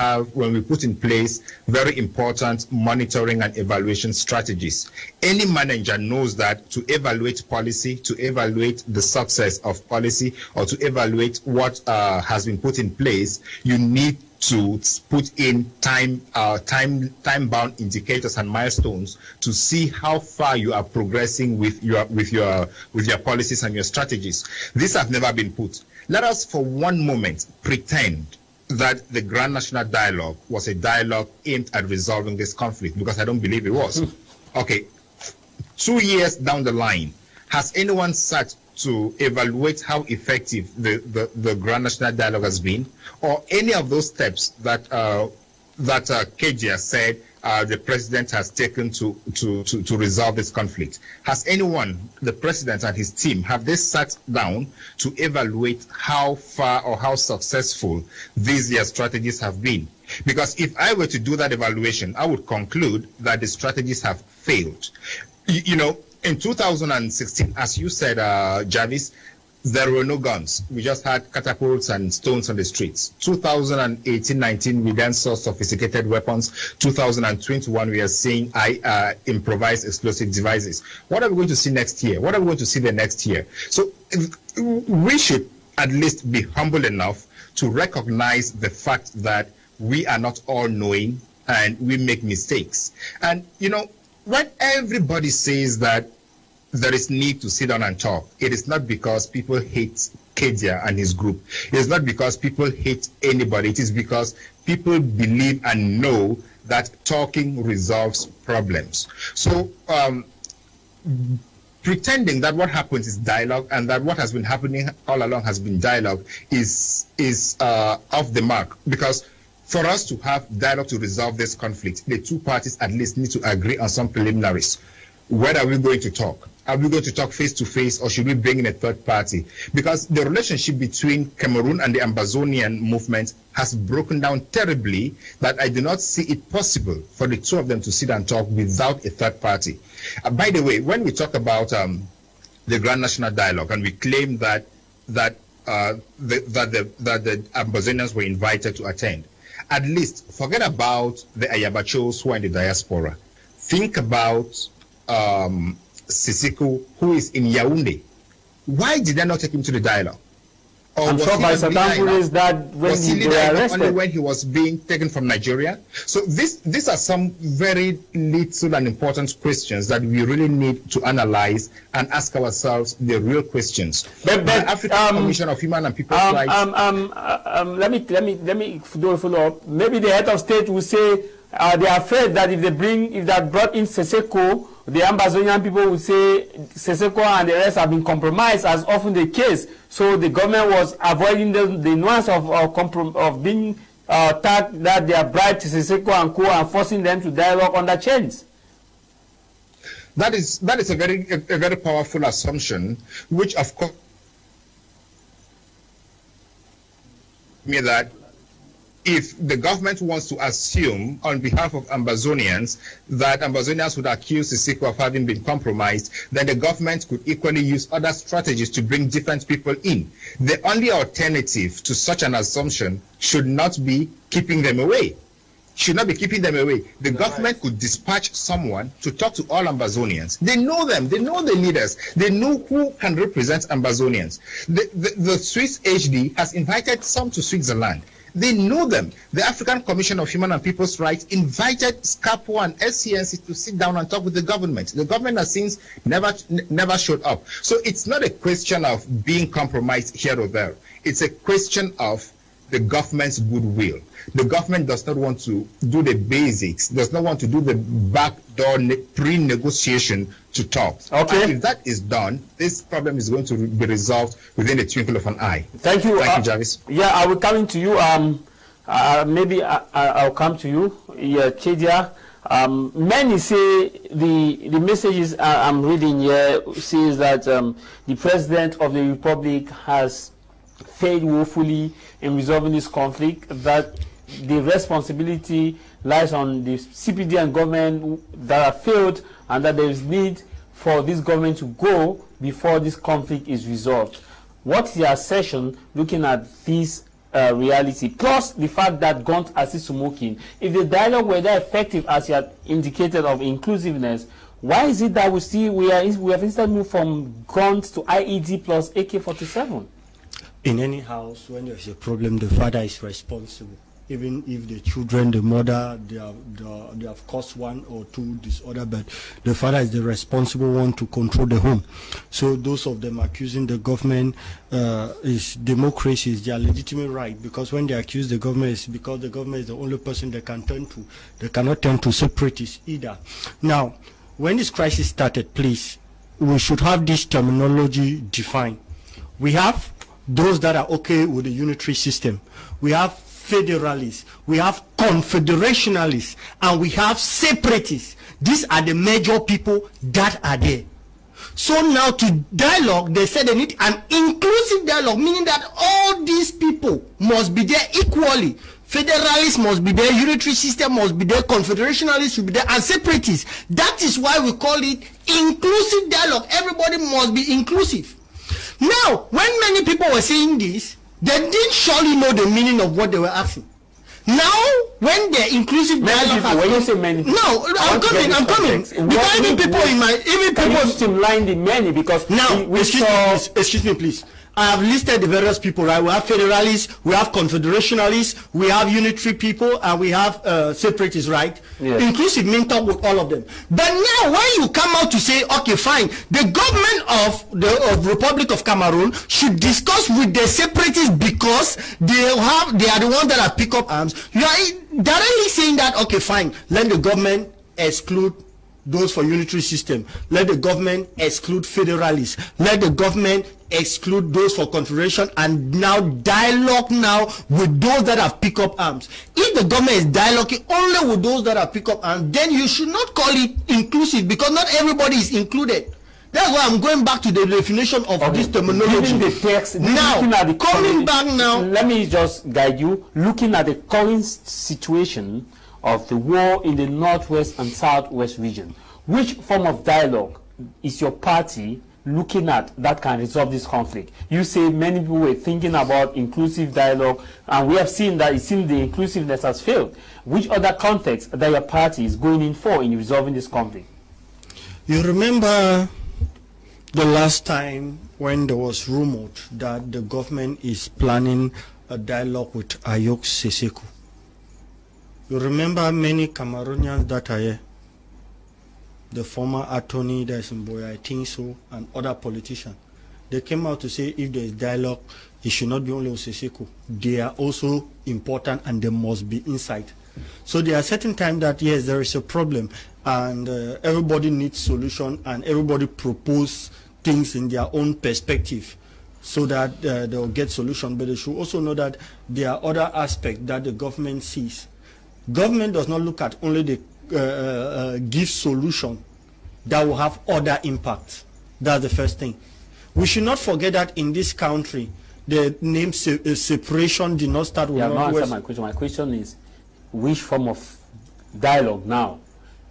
put in place very important monitoring and evaluation strategies. Any manager knows that to evaluate policy, to evaluate the success of policy, or to evaluate what has been put in place, you need to put in time-bound indicators and milestones to see how far you are progressing with your policies and your strategies. These have never been put. Let us for one moment pretend that the Grand National Dialogue was a dialogue aimed at resolving this conflict, because I don't believe it was. Okay, 2 years down the line, has anyone sat to evaluate how effective the Grand National Dialogue has been, or any of those steps that Keja said the president has taken to resolve this conflict? Has anyone, the president and his team, have they sat down to evaluate how far or how successful these their strategies have been? Because if I were to do that evaluation, I would conclude that the strategies have failed. You know, in 2016, as you said, Jarvis, there were no guns. We just had catapults and stones on the streets. 2018-19, we then saw sophisticated weapons. 2021, we are seeing improvised explosive devices. What are we going to see next year? What are we going to see the next year? So we should at least be humble enough to recognize the fact that we are not all-knowing and we make mistakes. And, you know, when everybody says that there is need to sit down and talk, it is not because people hate Kedia and his group. It is not because people hate anybody. It is because people believe and know that talking resolves problems. So pretending that what happens is dialogue and that what has been happening all along has been dialogue is off the mark. Because for us to have dialogue to resolve this conflict, the two parties at least need to agree on some preliminaries. When are we going to talk? Are we going to talk face to face, or should we bring in a third party? Because the relationship between Cameroon and the Ambazonian movement has broken down terribly, that I do not see it possible for the two of them to sit and talk without a third party. By the way, when we talk about the Grand National Dialogue, and we claim that the Ambazonians were invited to attend. At least forget about the Ayabachos who are in the diaspora. Think about Sisiko, who is in Yaoundé. Why did they not take him to the dialogue?
I'm sure by Satambu is that when he was arrested.
Only when he was being taken from Nigeria. So these are some very little and important questions that we really need to analyze and ask ourselves the real questions. But the African Commission of Human and People's Rights.
Let me do a follow up. Maybe the head of state will say they are afraid that if they brought in Seseko, the Ambazonian people will say Seseko and the rest have been compromised, as often the case. So the government was avoiding the nuance of being tagged that they are bribed to Seseko and Co and forcing them to dialogue under chains.
That is a very powerful assumption, which of course means that if the government wants to assume on behalf of Ambazonians that Ambazonians would accuse Sisiko of having been compromised, then the government could equally use other strategies to bring different people in. The only alternative to such an assumption should not be keeping them away. The government could dispatch someone to talk to all Ambazonians. They know them. They know the leaders. They know who can represent Ambazonians. The Swiss HD has invited some to Switzerland. They know them. The African Commission of Human and People's Rights invited SCAPO and SCNC to sit down and talk with the government. The government has since never showed up. So it's not a question of being compromised here or there. It's a question of the government's goodwill. The government does not want to do the basics, does not want to do the backdoor pre-negotiation to talk.
Okay.
And if that is done, this problem is going to be resolved within a twinkle of an eye.
Thank you.
Thank you, Jarvis.
Yeah, I will come to you. Maybe I'll come to you, Kedia. Many say the messages I'm reading here says that the President of the Republic has failed woefully in resolving this conflict, that the responsibility lies on the CPD and government that have failed, and that there is need for this government to go before this conflict is resolved. What's your assertion looking at this reality, plus the fact that Gont assists smoking? If the dialogue were that effective as you had indicated of inclusiveness, why is it that we have instead moved from Gont to IED plus AK-47?
In any house, when there's a problem, the father is responsible. Even if the children, the mother, they have caused one or two disorder, but the father is the responsible one to control the home. So those of them accusing the government is democracy, is their legitimate right, because when they accuse the government, it's because the government is the only person they can turn to. They cannot turn to separatists either. Now, when this crisis started, please, we should have this terminology defined. We have those that are okay with the unitary system. We have federalists, we have confederationalists, and we have separatists. These are the major people that are there. So now to dialogue, they said they need an inclusive dialogue, meaning that all these people must be there equally. Federalists must be there, unitary system must be there, confederationalists should be there, and separatists. That is why we call it inclusive dialogue. Everybody must be inclusive. Now, when many people were saying this, they didn't surely know the meaning of what they were asking. Now, when the inclusive dialogue has
when you say many people,
no, I'm coming. Because even people in my, even people
streamline the many, because
now, excuse me, please. I have listed the various people, right? We have federalists, we have confederationalists, we have unitary people, and we have separatists, right? Yes. Inclusive means talk with all of them. But now, when you come out to say, okay, fine, the government of the Republic of Cameroon should discuss with the separatists because they are the ones that have picked up arms. You are directly saying that, okay, fine, let the government exclude those for unitary system. Let the government exclude federalists. Let the government exclude those for confederation, and now dialogue now with those that have picked up arms. If the government is dialoguing only with those that have picked up arms, then you should not call it inclusive, because not everybody is included. That's why I'm going back to the definition of this terminology.
The text,
now, coming back now.
Let me just guide you. Looking at the current situation of the war in the northwest and southwest region, which form of dialogue is your party looking at that can resolve this conflict? You say many people were thinking about inclusive dialogue, and we have seen that it seems the inclusiveness has failed. Which other context that your party is going in for in resolving this conflict?
You remember the last time when there was rumored that the government is planning a dialogue with Ayok Seseku? You remember many Cameroonians that are here, the former attorney that's in Boya, I think so, and other politicians. They came out to say if there is dialogue, it should not be only Seseku. They are also important and they must be inside. So there are certain times that yes, there is a problem and everybody needs solution and everybody propose things in their own perspective so that they'll get solution. But they should also know that there are other aspects that the government sees. Government does not look at only the give solution that will have other impacts. That's the first thing. We should not forget that in this country, the name separation did not start with
Northwest. My question. My question is, which form of dialogue now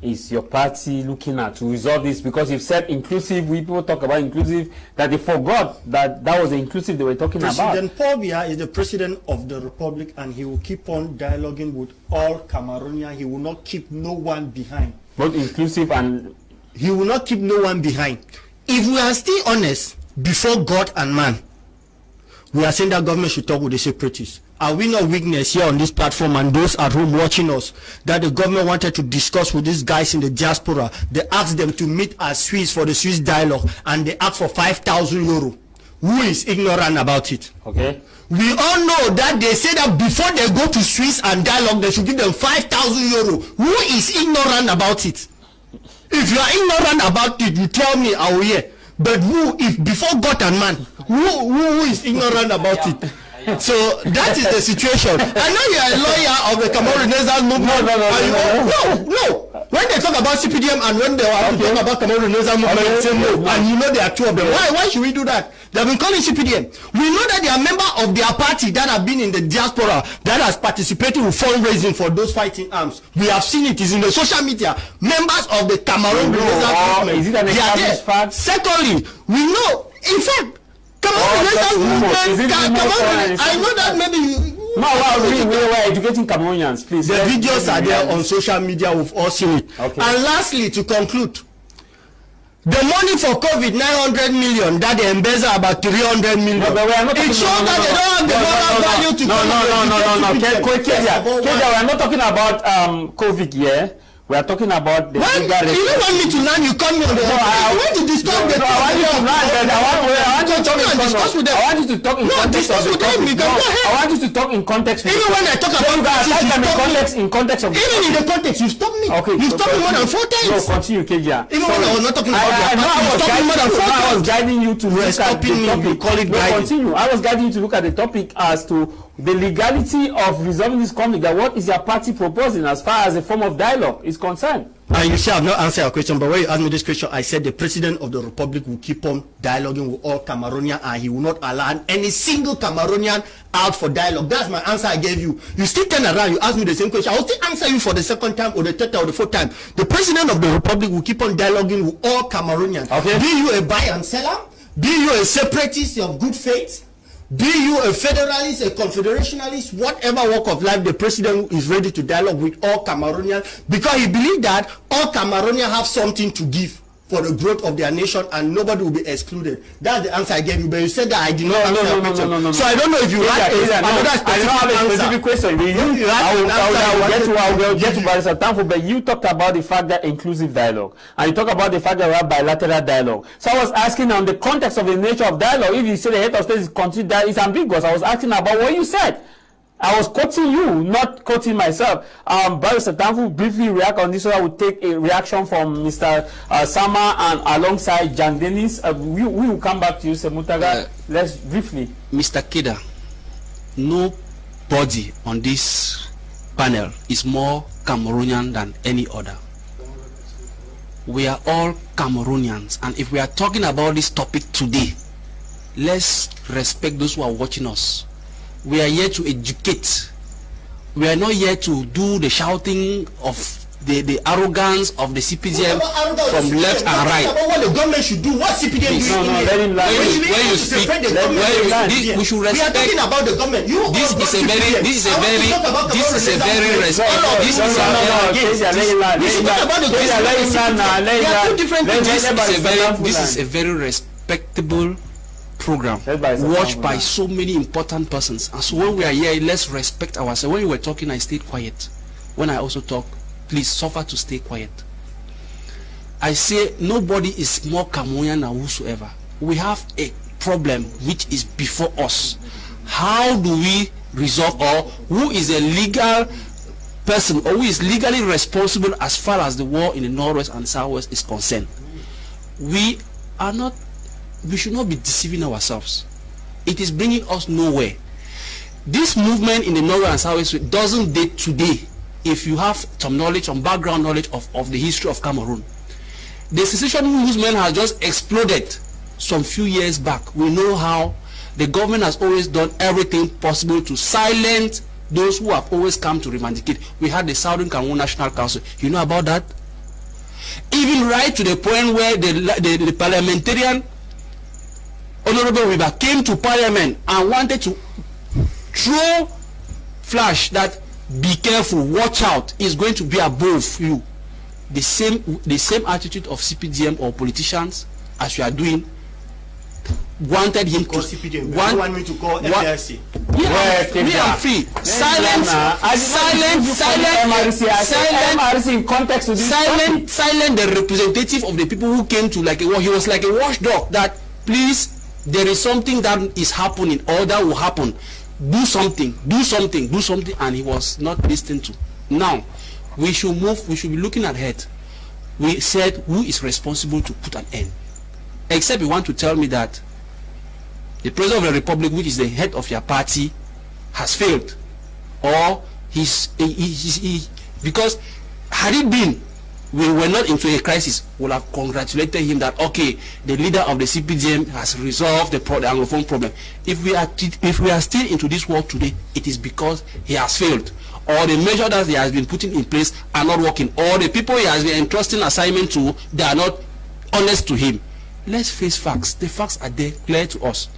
is your party looking at to resolve this? Because you've said inclusive, people talk about inclusive, that they forgot that that was the inclusive they were talking about.
President Paul Biya is the president of the republic and he will keep on dialoguing with all Cameroonians. He will not keep no one behind.
Both inclusive and...
He will not keep no one behind. If we are still honest before God and man, we are saying that government should talk with the separatists. Are we not witness here on this platform and those at home watching us that the government wanted to discuss with these guys in the diaspora? They asked them to meet at Swiss for the Swiss dialogue and they asked for 5,000 euro. Who is ignorant about it?
Okay.
We all know that they say that before they go to Swiss and dialogue, they should give them 5,000 euro. Who is ignorant about it? If you are ignorant about it, you tell me, I will hear. But who, if before God and man, who is ignorant about it? So that is the situation. I know you are a lawyer of the Cameroon movement. No. When they talk about CPDM and when they are talking about Cameroon movement, they say no. And you know there are two of them. Why should we do that? They have been calling CPDM. We know that they are members of their party that have been in the diaspora that has participated with fundraising for those fighting arms. We have seen it is in the social media. Members of the Cameroon movement.
Is it an established fact?
Secondly, we know, in fact, I know that maybe
we're educating Cameroonians, please.
The videos are there on social media, we've all seen it.
Okay.
And lastly, to conclude, the money for COVID, 900 million, that they embezzle about 300 million.
No, it shows that they don't have the moral value to No. We're not talking about COVID here. We are talking about the
legal. You don't want me to learn, you come here. I want to discuss the
I want you to learn, I want you to discuss with them. I want you to talk in context of the topic. I want you to talk in context.
Even when I talk about
in context of
even in the context, you stop me.
Okay.
You stop me more than 4 times.
No, continue, Kedia.
Even when I was not talking about
I was guiding you to look at the topic.
Call it guiding.
Continue. I was guiding you to look at the topic as to the legality of resolving this conflict. What is your party proposing as far as a form of dialogue is concerned?
And you see, I've not answered your question, but when you asked me this question, I said the president of the republic will keep on dialoguing with all Cameroonians and he will not allow any single Cameroonian out for dialogue. That's my answer I gave you. You still turn around, you ask me the same question. I will still answer you for the second time or the third time or the fourth time. The president of the republic will keep on dialoguing with all Cameroonians.
Okay.
Be you a buyer and seller, be you a separatist of good faith, be you a federalist, a confederationalist, whatever walk of life, the president is ready to dialogue with all Cameroonians because he believes that all Cameroonians have something to give for the growth of their nation and nobody will be excluded. That's the answer I gave you, but you said that I did not answer your question. No. So I don't know if you like another
specific question. I will get to Barrister Tanfo, but you talked about the fact that inclusive dialogue, and you talked about the fact that we have bilateral dialogue. So I was asking on the context of the nature of dialogue. If you say the head of state is considered that it's ambiguous, I was asking about what you said. I was quoting you, not quoting myself. Barrister Tanfo briefly react on this, so I would take a reaction from Mr. Sama and alongside Jan Dennis. We will come back to you, Semutaga. Let's briefly.
Mr. Keda, nobody on this panel is more Cameroonian than any other. We are all Cameroonians, and if we are talking about this topic today, let's respect those who are watching us. We are here to educate. We are not here to do the shouting of the arrogance of the CPDM from left and right.
About what the government should do, what CPDM doing.
When you speak, we should respect.
We are talking about the government.
This is a very respectable program watched by so many important persons. And so when we are here, let's respect ourselves. When you were talking, I stayed quiet. When I also talk, please suffer to stay quiet. I say nobody is more Cameroonian than whosoever. We have a problem which is before us. How do we resolve, or who is a legal person, or who is legally responsible as far as the war in the Northwest and Southwest is concerned? We should not be deceiving ourselves. It is bringing us nowhere. This movement in the Northwest and Southwest doesn't date today. If you have some knowledge, some background knowledge of the history of Cameroon, the secession movement has just exploded some few years back. We know how the government has always done everything possible to silence those who have always come to reivindicate. We had the Southern Cameroon National Council. You know about that? Even right to the point where the parliamentarian Honorable Weber came to parliament and wanted to throw flash that be careful, watch out, is going to be above you. The same attitude of CPDM or politicians as you are doing wanted him to
CPDM. Want me to call FDIC?
Yeah, we are free. Silence the representative of the people who came to he was like a watchdog that please, there is something that is happening or that will happen. Do something, and he was not listened to. Now, we should move, we should be looking ahead. We said who is responsible to put an end. Except you want to tell me that the President of the Republic, which is the head of your party, has failed. Or because had it been we were not into a crisis, we'll have congratulated him that okay, the leader of the CPDM has resolved the Anglophone problem. If we are still into this war today, it is because he has failed, or the measures that he has been putting in place are not working, or the people he has been entrusting assignment to, they are not honest to him. Let's face facts. The facts are there, clear to us.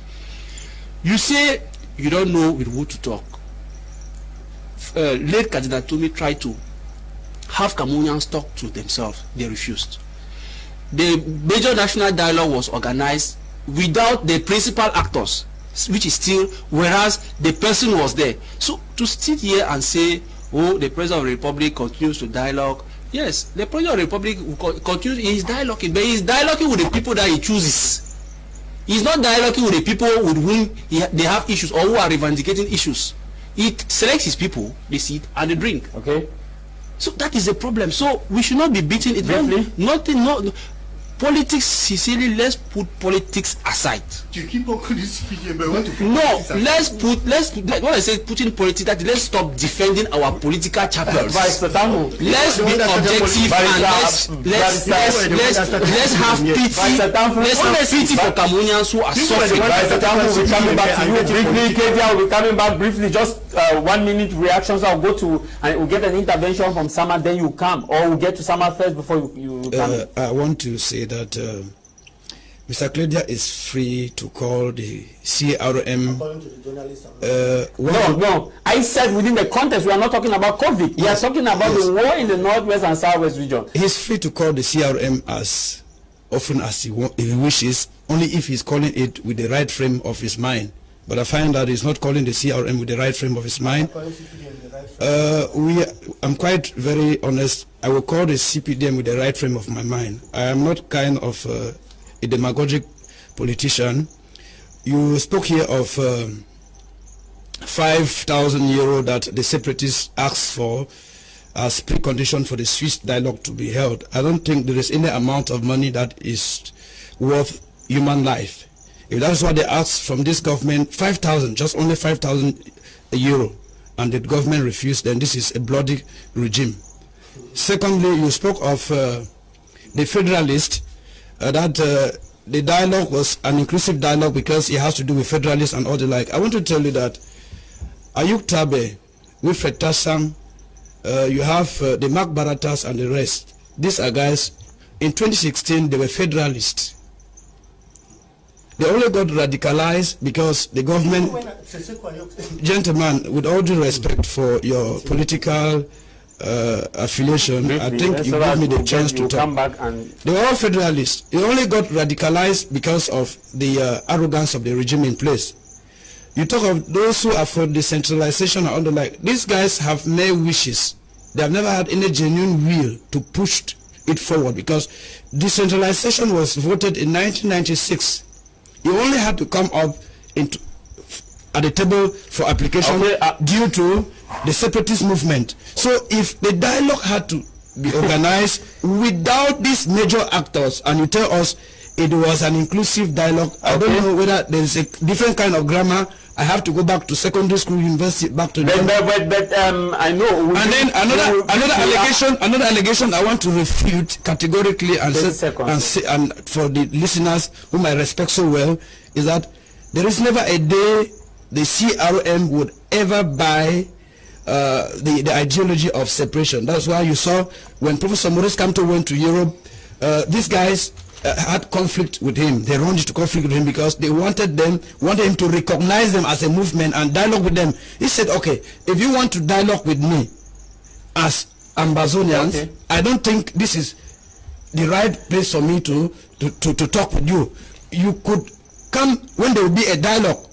You say you don't know with who to talk. Late Cardinal Tomi tried to have Cameroonians talk to themselves. They refused. The major national dialogue was organized without the principal actors, which is still, whereas the person was there. So to sit here and say, oh, the President of the Republic continues to dialogue. Yes, the President of the Republic continues, he is dialoguing, but he is dialoguing with the people that he chooses. He is not dialoguing with the people with whom they have issues or who are reivindicating issues. He selects his people, they sit and they drink.
Okay.
So that is a problem. So we should not be beating it. Politics, sincerely, let's put politics aside.
You keep on calling CPDM, but want to put
let's put when I say putting politics, that let's stop defending our political chapters. Let's be objective and let's have pity. Let's have pity for Cameroonians who are suffering.
We'll be coming back to you briefly. KJ will be coming back briefly. Just 1 minute reactions. I'll go to and we'll get an intervention from Sama. Then you come, or we'll get to Sama first before you come.
I want to say that Mr. Kledia is free to call the CRM.
No. I said within the context, we are not talking about COVID. We are talking about the war in the Northwest and Southwest region.
He's free to call the CRM as often as he wishes, only if he's calling it with the right frame of his mind. But I find that he's not calling the CRM with the right frame of his mind. I'm quite very honest. I will call the CPDM with the right frame of my mind. I am not kind of a demagogic politician. You spoke here of 5,000 euro that the separatists asked for as precondition for the Swiss dialogue to be held. I don't think there is any amount of money that is worth human life. If that's what they asked from this government, 5,000, just only 5,000 euro, and the government refused, then this is a bloody regime. Secondly, you spoke of the federalist, that the dialogue was an inclusive dialogue because it has to do with federalists and all the like. I want to tell you that Ayuk Tabe, Wilfred Tassam, you have the Mark Baratas and the rest. These are guys, in 2016, they were federalists. They only got radicalized because the government, gentlemen, with all due respect for your political affiliation, briefly, I think you give me the chance to talk. They were all federalists. They only got radicalized because of the arrogance of the regime in place. You talk of those who are for decentralization and all the like. These guys have mere wishes. They have never had any genuine will to push it forward, because decentralization was voted in 1996. You only had to come up at the table for application due to the separatist movement. So if the dialogue had to be organized without these major actors, and you tell us it was an inclusive dialogue, I don't know whether there's a different kind of grammar. I have to go back to secondary school, university, back to them. But I know. And then another allegation I want to refute categorically, and for the listeners whom I respect so well, is that there is never a day the CRM would ever buy the ideology of separation. That's why you saw when Professor Maurice Kamto went to Europe, these guys had conflict with him. They ran into conflict with him because they wanted him to recognize them as a movement and dialogue with them. He said, okay, if you want to dialogue with me as Ambazonians, I don't think this is the right place for me to talk with you. You could come when there will be a dialogue.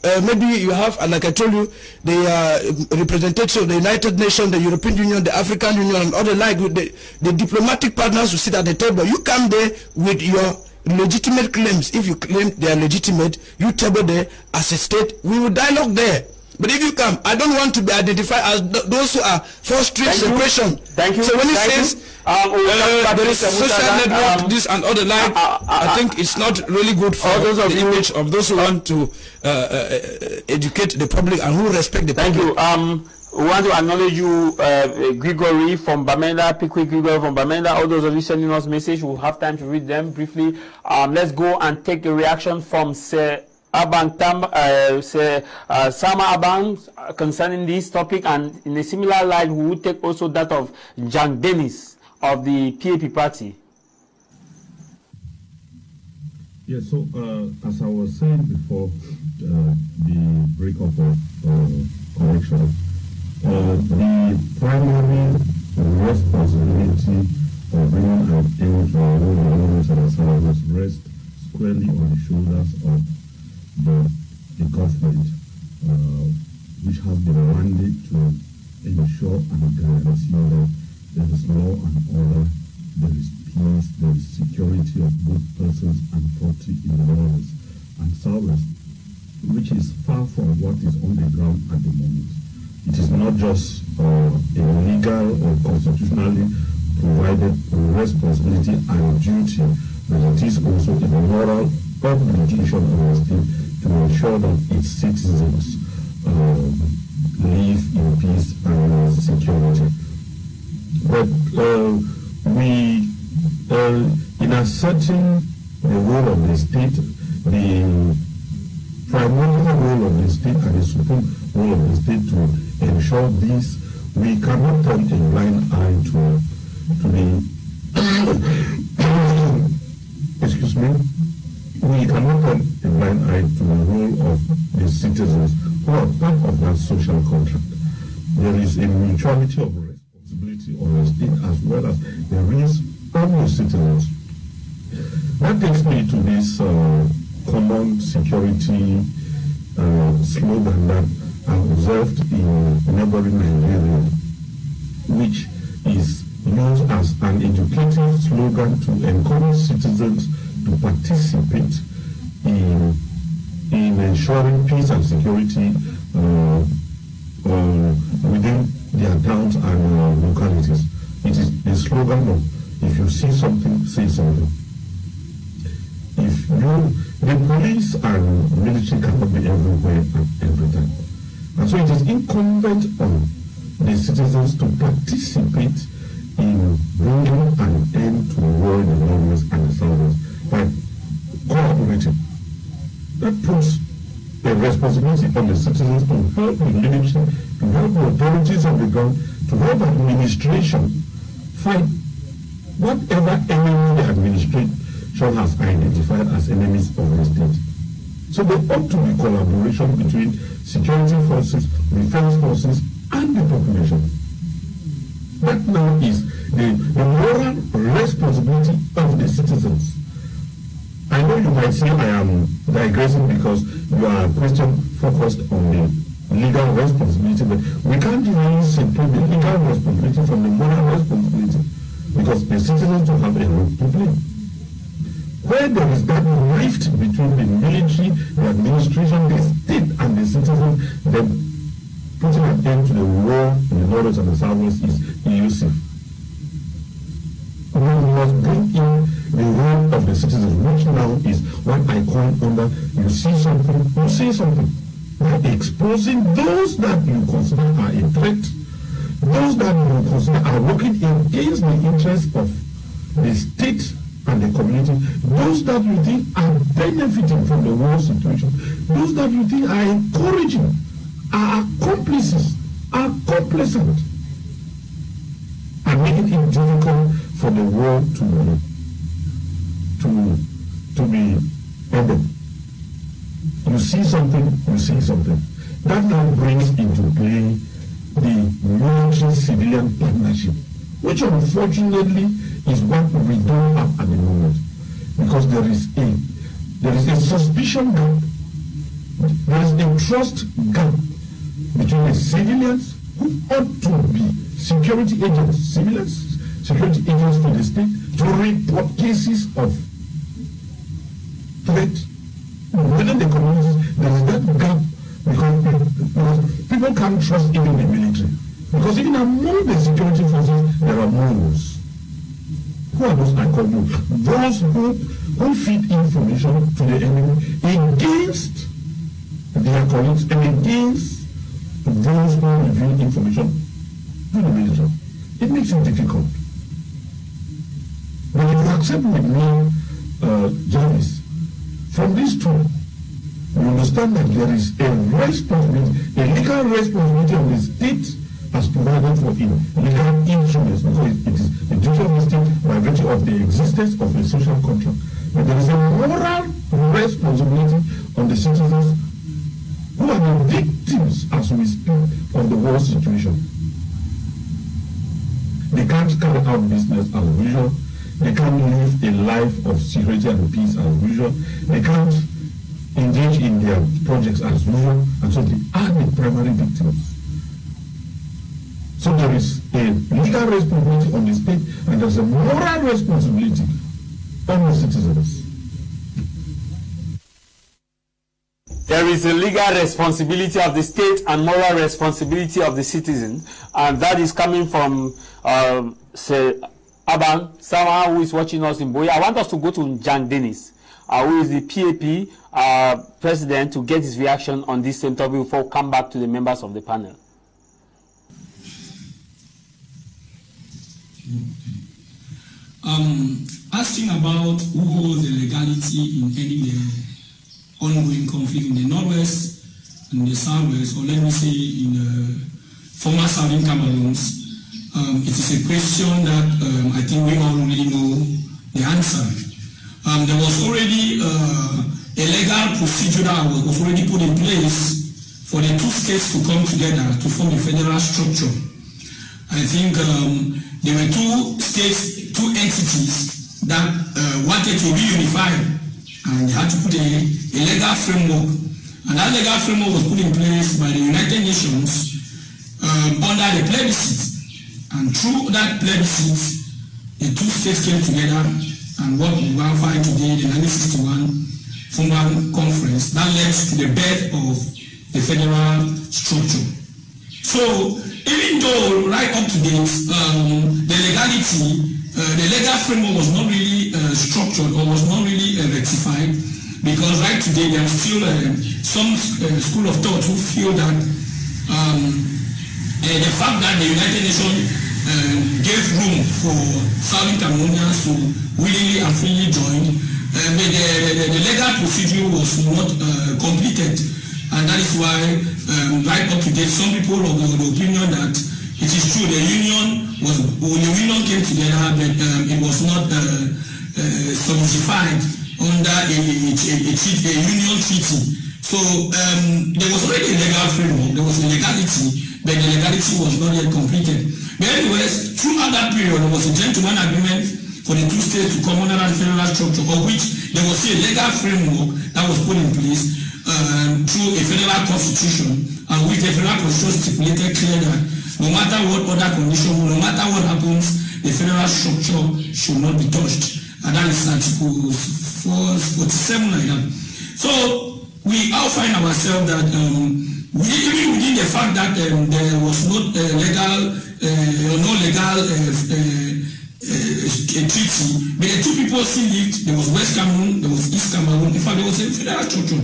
Maybe you have, like I told you, the representation of the United Nations, the European Union, the African Union, and other like the diplomatic partners who sit at the table. You come there with your legitimate claims. If you claim they are legitimate, you table there as a state. We will dialogue there. But if you come, I don't want to be identified as those who are fostering separation.
Thank you.
So when he says there is social network, this and other like, I think it's not really good for the image of those who want to educate the public and who respect the public.
Thank you. We want to acknowledge you, Gregory from Bamenda, Pickwick Gregory from Bamenda. All those of you sending us messages, we'll have time to read them briefly. Let's go and take a reaction from Sir Abang Sama Abang concerning this topic, and in a similar line we will take also that of Jan Dennis of the PAP party.
Yes, so as I was saying before the breakup of connection, the primary responsibility of bringing an end to our own and ourselves rests squarely on the shoulders of the government, which has the mandate to ensure and guarantee that there is law and order, there is peace, there is security of both persons and property in the northern and southwest, which is far from what is on the ground at the moment. It is not just a legal or constitutionally provided responsibility and duty, but it is also a moral obligation of the state to ensure that its citizens live in peace and security. But in asserting the role of the state, the primary role of the state and the supreme role of the state to ensure this, we cannot turn a blind eye to the excuse me. We cannot turn a blind eye to the role of the citizens who are part of that social contract. There is a mutuality of responsibility on the state as well as there is on the citizens. That takes me to this common security slogan that I observed in neighboring Nigeria, which is used as an educative slogan to encourage citizens to participate in ensuring peace and security within their towns and localities. It is a slogan of, if you see something, say something. The police and military cannot be everywhere at every time. And so it is incumbent on the citizens to participate in bringing an end to war in the northwest and the southwest by cooperating. That puts a responsibility on the citizens to help the military, to help the authorities on the ground, to help administration fight whatever enemy the administration has identified as enemies of the state. So there ought to be collaboration between security forces, defense forces, and the population. That now is the moral responsibility of the citizens. I know you might say I am digressing because you are question focused on the legal responsibility, but we can't really separate the legal responsibility from the moral responsibility because the citizens will have a role to play. Where there is that rift between the military, the administration, the state, and the citizen, then putting an end to the war in the north and the southwest is elusive. We must bring in the role of the citizens, which now is what I call under you see something, you say something. By exposing those that you consider are a threat, those that you consider are working against the interests of the state and the community, those that you think are benefiting from the war situation, those that you think are encouraging, are accomplices, are complacent, and making it difficult for the war to be ended. You see something, you see something. That now brings into play the military-civilian partnership, which unfortunately is what we don't have at the moment, because there is a suspicion gap, there is a trust gap between the civilians who ought to be security agents, civilians, security agents for the state, to report cases of threat within the communities. There is that gap because people can't trust even the military, because even among the security forces there are moles. Who are those I call you? Those who feed information to the enemy against their colleagues and against those who reveal information to the military. It makes it difficult. But if you accept with me, Jarvis, from these two, you understand that there is a responsibility, a legal responsibility of the state as provided for in legal instruments, because it is the duty of the state by virtue of the existence of a social contract. But there is a moral responsibility on the citizens who are the victims, as we speak, of the war situation. They can't carry out business as usual. They can't live a life of security and peace as usual. They can't engage in their projects as usual, and so they are the primary victims. So there is a legal responsibility on the state, and there's a moral responsibility on the citizens.
There is a legal responsibility of the state and moral responsibility of the citizen, and that is coming from say Aban, someone who is watching us in Boya. I want us to go to Jan Dennis, who is the PAP president, to get his reaction on this same topic before we come back to the members of the panel.
Asking about who holds the legality in ending the ongoing conflict in the northwest and the southwest, or let me say in former southern Cameroon, it is a question that I think we all already know the answer. There was already a legal procedure that was already put in place for the two states to come together to form a federal structure. I think there were two states, two entities that wanted to reunify, and they had to put a legal framework. And that legal framework was put in place by the United Nations under the plebiscite. And through that plebiscite, the two states came together, and what we now find today, the 1961 formal conference, that led to the birth of the federal structure. So even though right up to date, the legality, the legal framework was not really structured or was not really rectified, because right today there are still some school of thought who feel that the fact that the United Nations gave room for Southern Cameroonians to willingly and freely join, but the legal procedure was not completed. And that is why, right up to date, some people are of the opinion that it is true the union came together, but it was not solidified under a union treaty. So there was already a legal framework, there was a legality, but the legality was not yet completed. But anyways, throughout that period, there was a gentleman agreement for the two states to come under the federal structure, of which there was a legal framework that was put in place through a federal constitution, and which the federal constitution stipulated clear that no matter what other condition, no matter what happens, the federal structure should not be touched. And that is Article 47 like that. So we all find ourselves that even within the fact that there was no legal treaty, but the two people still lived. There was West Cameroon, there was East Cameroon. In fact, there was a federal structure.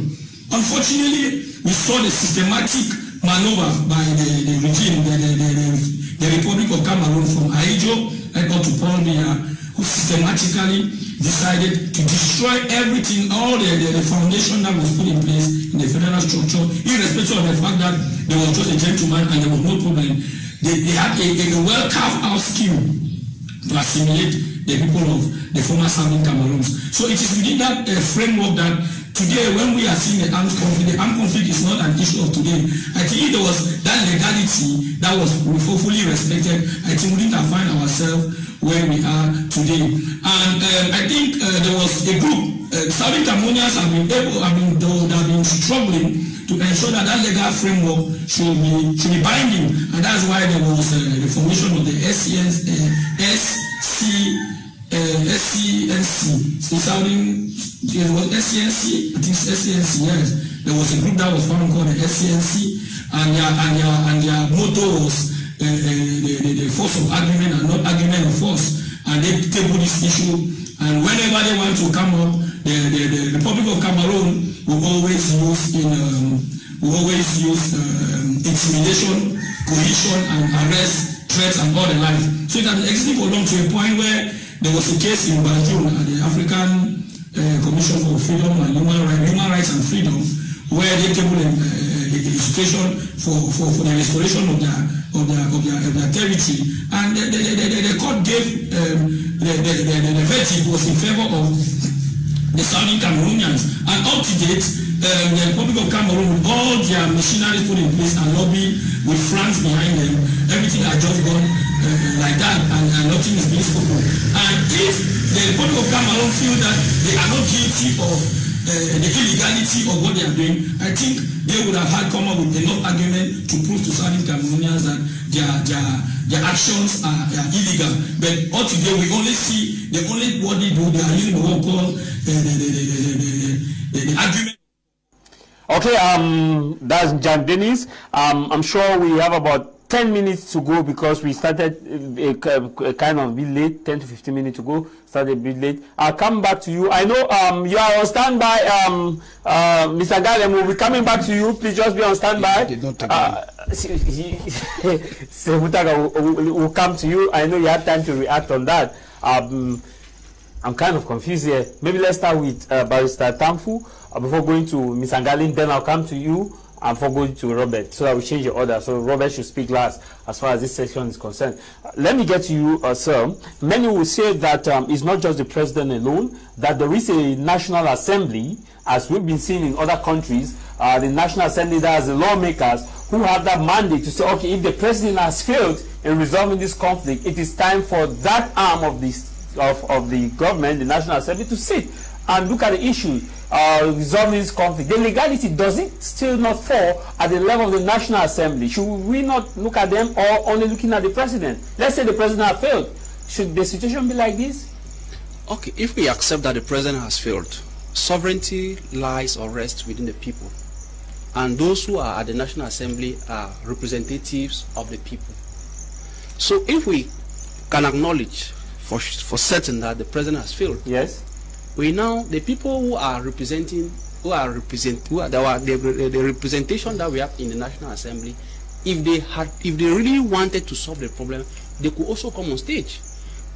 Unfortunately, we saw the systematic maneuver by the regime, the Republic of Cameroon, from Aïdjo and to Paul Biya, who systematically decided to destroy everything, all the foundation that was put in place in the federal structure, irrespective of the fact that there was just a gentleman and there was no problem. They had a well-carved-out scheme to assimilate the people of the former Southern Cameroons. So it is within that framework that today, when we are seeing the armed conflict is not an issue of today. I think if there was that legality that was fully respected, I think we didn't find ourselves where we are today. And I think there was a group, Southern Cameroonians have been struggling to ensure that that legal framework should be binding, and that's why there was the formation of the SCNC. So it was SCNC, I think SCNC, yes. There was a group that was found called the SCNC, and their motto was the force of argument and not argument of force. And they tabled this issue, and whenever they want to come up, the Republic of Cameroon will always use intimidation, coercion, and arrest, threats, and all the like. So it had existed for long, to a point where there was a case in Banjul at the African Commission for Freedom and Human Rights and Freedom, where they tabled a situation for the restoration of their territory, and the court gave the verdict was in favor of the Southern Cameroonians. And up to date, the Republic of Cameroon, with all their machinery put in place and lobby with France behind them, everything has just gone like that, and nothing is being spoken. And if the Republic of Cameroon feel that they are not guilty of the illegality of what they are doing, I think they would have come up with enough argument to prove to Southern Cameroonians that their actions are illegal. But all today we only see what they do. They are using the word called the argument.
Okay, that's John Dennis. I'm sure we have about 10 minutes to go because we started kind of a bit late, 10 to 15 minutes to go, started a bit late. I'll come back to you. I know you are on standby. Mr. Galem will be coming back to you. Please just be on standby. Sebutaga will come to you. I know you have time to react on that. I'm kind of confused here. Maybe let's start with Barrister Tamfu before going to Mr. Galem. Then I'll come to you. And for going to Robert, so I will change the order. So Robert should speak last as far as this section is concerned. Let me get to you, sir. Many will say that it's not just the president alone, that there is a National Assembly, as we've been seeing in other countries, the National Assembly that has the lawmakers who have that mandate to say, okay, if the president has failed in resolving this conflict, it is time for that arm of the government, the National Assembly, to sit and look at the issue. Resolving this conflict. The legality, does it still not fall at the level of the National Assembly? Should we not look at them, or only looking at the president? Let's say the president has failed. Should the situation be like this?
Okay, if we accept that the president has failed, sovereignty lies or rests within the people. And those who are at the National Assembly are representatives of the people. So if we can acknowledge for certain that the president has failed,
yes,
we now, the people who are the representation that we have in the National Assembly, if they really wanted to solve the problem, they could also come on stage.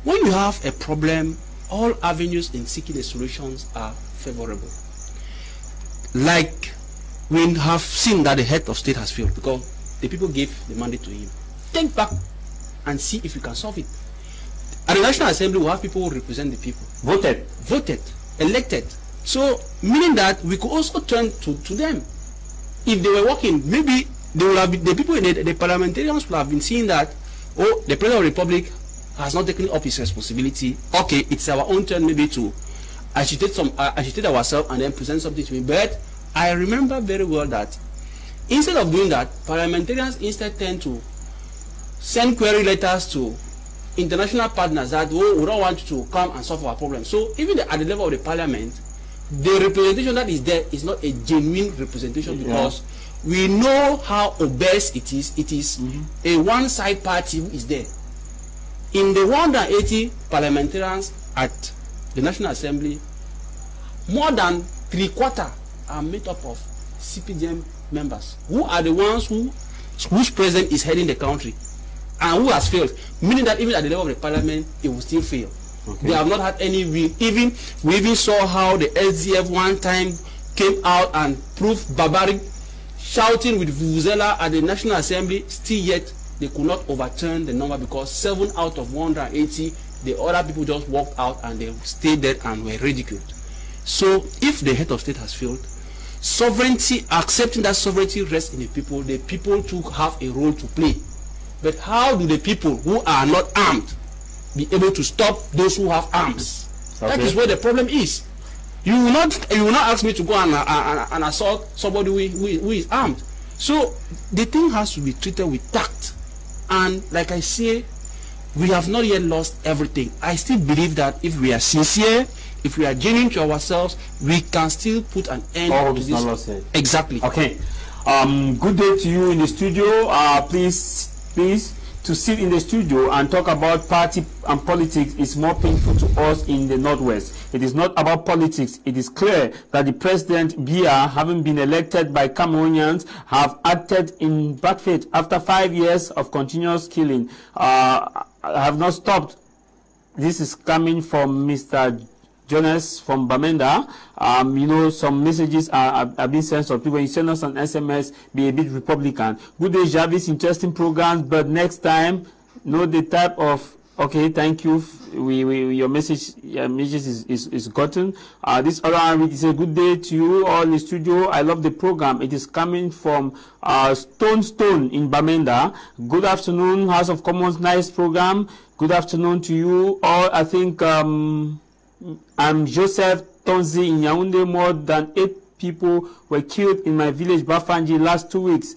When you have a problem, all avenues in seeking the solutions are favorable. Like we have seen that the head of state has failed because the people gave the mandate to him. Think back and see if you can solve it. At the National Assembly, we have people who represent the people.
Voted,
elected. So, meaning that we could also turn to them. If they were working, maybe they will have been, the people in the parliamentarians will have been seeing that, oh, the President of the Republic has not taken up his responsibility. Okay, it's our own turn maybe to agitate ourselves and then present something to me. But I remember very well that instead of doing that, parliamentarians instead tend to send query letters to international partners that, oh, we don't want you to come and solve our problem. So even at the level of the parliament, the representation that is there is not a genuine representation because we know how obese it is. It is a one-side party who is there. In the 180 parliamentarians at the National Assembly, more than 3/4 are made up of CPDM members, who are the ones whose president is heading the country and who has failed, meaning that even at the level of the parliament, it will still fail. Okay. They have not had any win. We even saw how the SDF one time came out and proved barbaric, shouting with vuvuzela at the National Assembly. Still yet, they could not overturn the number because 7 out of 180, the other people just walked out and they stayed there and were ridiculed. So, if the head of state has failed, sovereignty, accepting that sovereignty rests in the people too have a role to play. But how do the people who are not armed be able to stop those who have arms? Okay. That is where the problem is. You will not ask me to go and assault somebody who is armed. So the thing has to be treated with tact. And like I say, we have not yet lost everything. I still believe that if we are sincere, if we are genuine to ourselves, we can still put an end to this. Exactly.
Okay. Good day to you in the studio. Please to sit in the studio and talk about party and politics is more painful to us in the Northwest. It is not about politics. It is clear that the President Biya, having been elected by Cameroonians, have acted in bad faith after 5 years of continuous killing. Have not stopped. This is coming from Mr. Jonas from Bamenda. You know, some messages are being sent to people. When you send us an SMS, be a bit Republican. Good day, Jarvis. Interesting programs, but next time, know the type of. Okay, thank you. Your message is gotten. This other one is a good day to you all in the studio. I love the program. It is coming from Stone in Bamenda. Good afternoon, House of Commons. Nice program. Good afternoon to you all. I think. I'm Joseph Tonzi in Yaoundé. More than 8 people were killed in my village, Bafanji, last 2 weeks.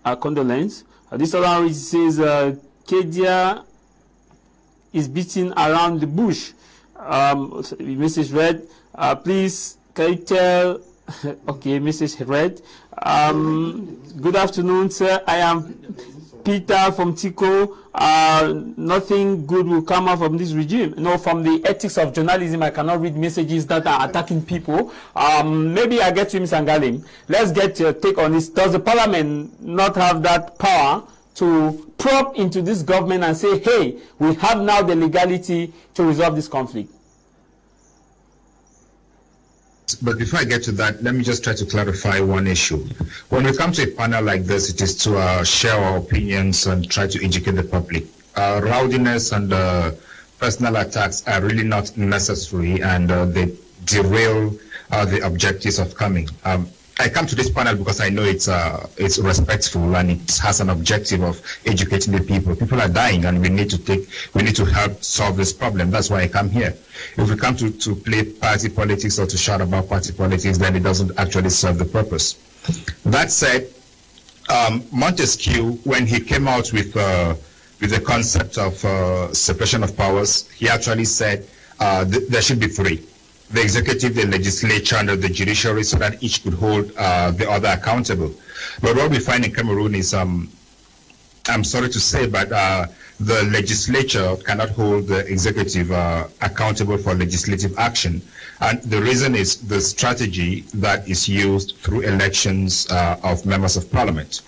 Condolence. This other one says Kedia is beating around the bush. Mrs. Red, please, can you tell? Okay, Mrs. Red. Good afternoon, sir. I am Peter from Tico. Nothing good will come out from this regime. No, from the ethics of journalism, I cannot read messages that are attacking people. Maybe I get to Ms. Angalim. Let's get your take on this. Does the parliament not have that power to probe into this government and say, hey, we have now the legality to resolve this conflict?
But before I get to that, let me just try to clarify one issue. When we come to a panel like this, it is to share our opinions and try to educate the public. Rowdiness and personal attacks are really not necessary, and they derail the objectives of coming. I come to this panel because I know it's respectful and it has an objective of educating the people. People are dying, and we need to help solve this problem. That's why I come here. If we come to play party politics or to shout about party politics, then it doesn't actually serve the purpose. That said, Montesquieu, when he came out with the concept of separation of powers, he actually said there should be 3. The executive, the legislature, and the judiciary, so that each could hold the other accountable. But what we find in Cameroon is, I'm sorry to say, but the legislature cannot hold the executive accountable for legislative action. And the reason is the strategy that is used through elections of members of parliament.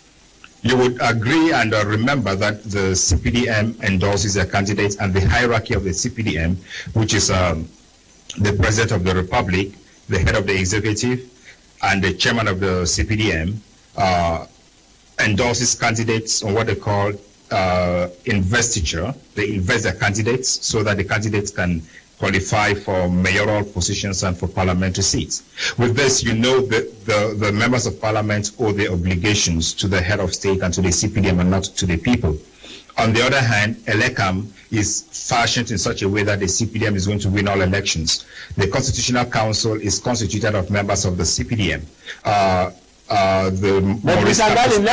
You would agree and remember that the CPDM endorses their candidates, and the hierarchy of the CPDM, which is the President of the Republic, the head of the executive, and the chairman of the CPDM endorses candidates on what they call investiture. They invest their candidates so that the candidates can qualify for mayoral positions and for parliamentary seats. With this, you know that the members of parliament owe their obligations to the head of state and to the CPDM and not to the people. On the other hand, Elecam is fashioned in such a way that the CPDM is going to win all elections. The Constitutional Council is constituted of members of the CPDM. Let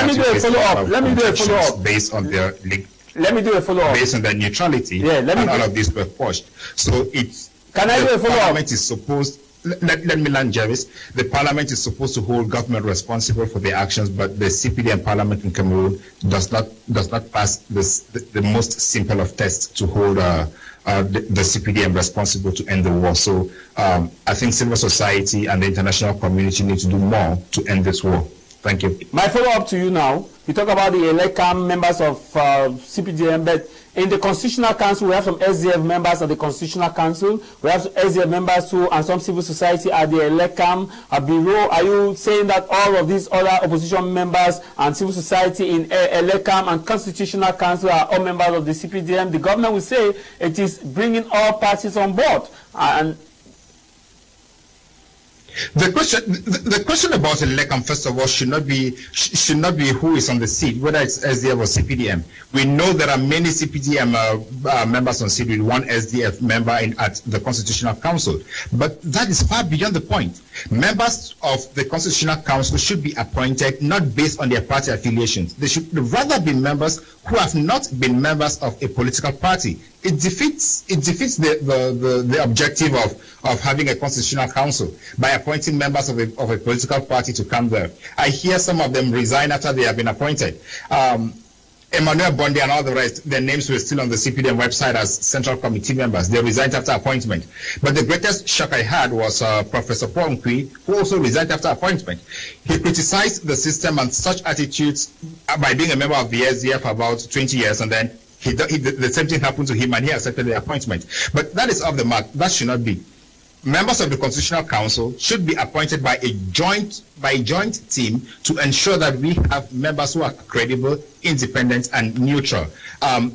me do a follow-up. Let me do a follow-up. Based on their based on their neutrality, and all of these were quashed. So it's...
Can I do a follow-up?
Parliament is supposed... Let me land, Jarvis. The parliament is supposed to hold government responsible for their actions, but the CPDM parliament in Cameroon does not pass the most simple of tests to hold the CPDM responsible to end the war. So I think civil society and the international community need to do more to end this war. Thank you.
My follow-up to you now. You talk about the Elecam members of CPDM, but in the Constitutional Council, we have some SDF members of the Constitutional Council. We have SDF members who, and some civil society at the Elecam Bureau. Are you saying that all of these other opposition members and civil society in Elecam and Constitutional Council are all members of the CPDM? The government will say it is bringing all parties on board. And
the question about Elecam, first of all, should not be who is on the seat, whether it's SDF or CPDM. We know there are many CPDM members on seat with one SDF member at the Constitutional Council, but that is far beyond the point. Members of the Constitutional Council should be appointed not based on their party affiliations. They should rather be members who have not been members of a political party. It defeats the objective of having a Constitutional Council by appointing members of a political party to come there. I hear some of them resign after they have been appointed. Emmanuel Bondi and all the rest, their names were still on the CPDM website as Central Committee members. They resigned after appointment. But the greatest shock I had was Professor Paul Nkwi, who also resigned after appointment. He criticized the system and such attitudes by being a member of the SDF for about 20 years, and then the same thing happened to him and he accepted the appointment. But that is off the mark. That should not be. Members of the Constitutional Council should be appointed by a joint team to ensure that we have members who are credible, independent, and neutral.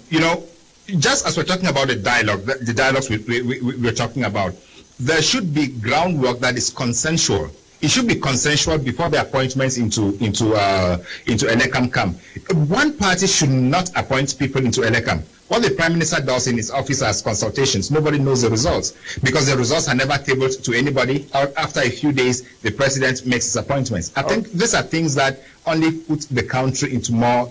You know, just as we're talking about the dialogues we're talking about, there should be groundwork that is consensual. It should be consensual before the appointments into Elecam come. One party should not appoint people into Elecam. What the Prime Minister does in his office as consultations, nobody knows the results, because the results are never tabled to anybody. After a few days, the President makes his appointments. I think these are things that only put the country into more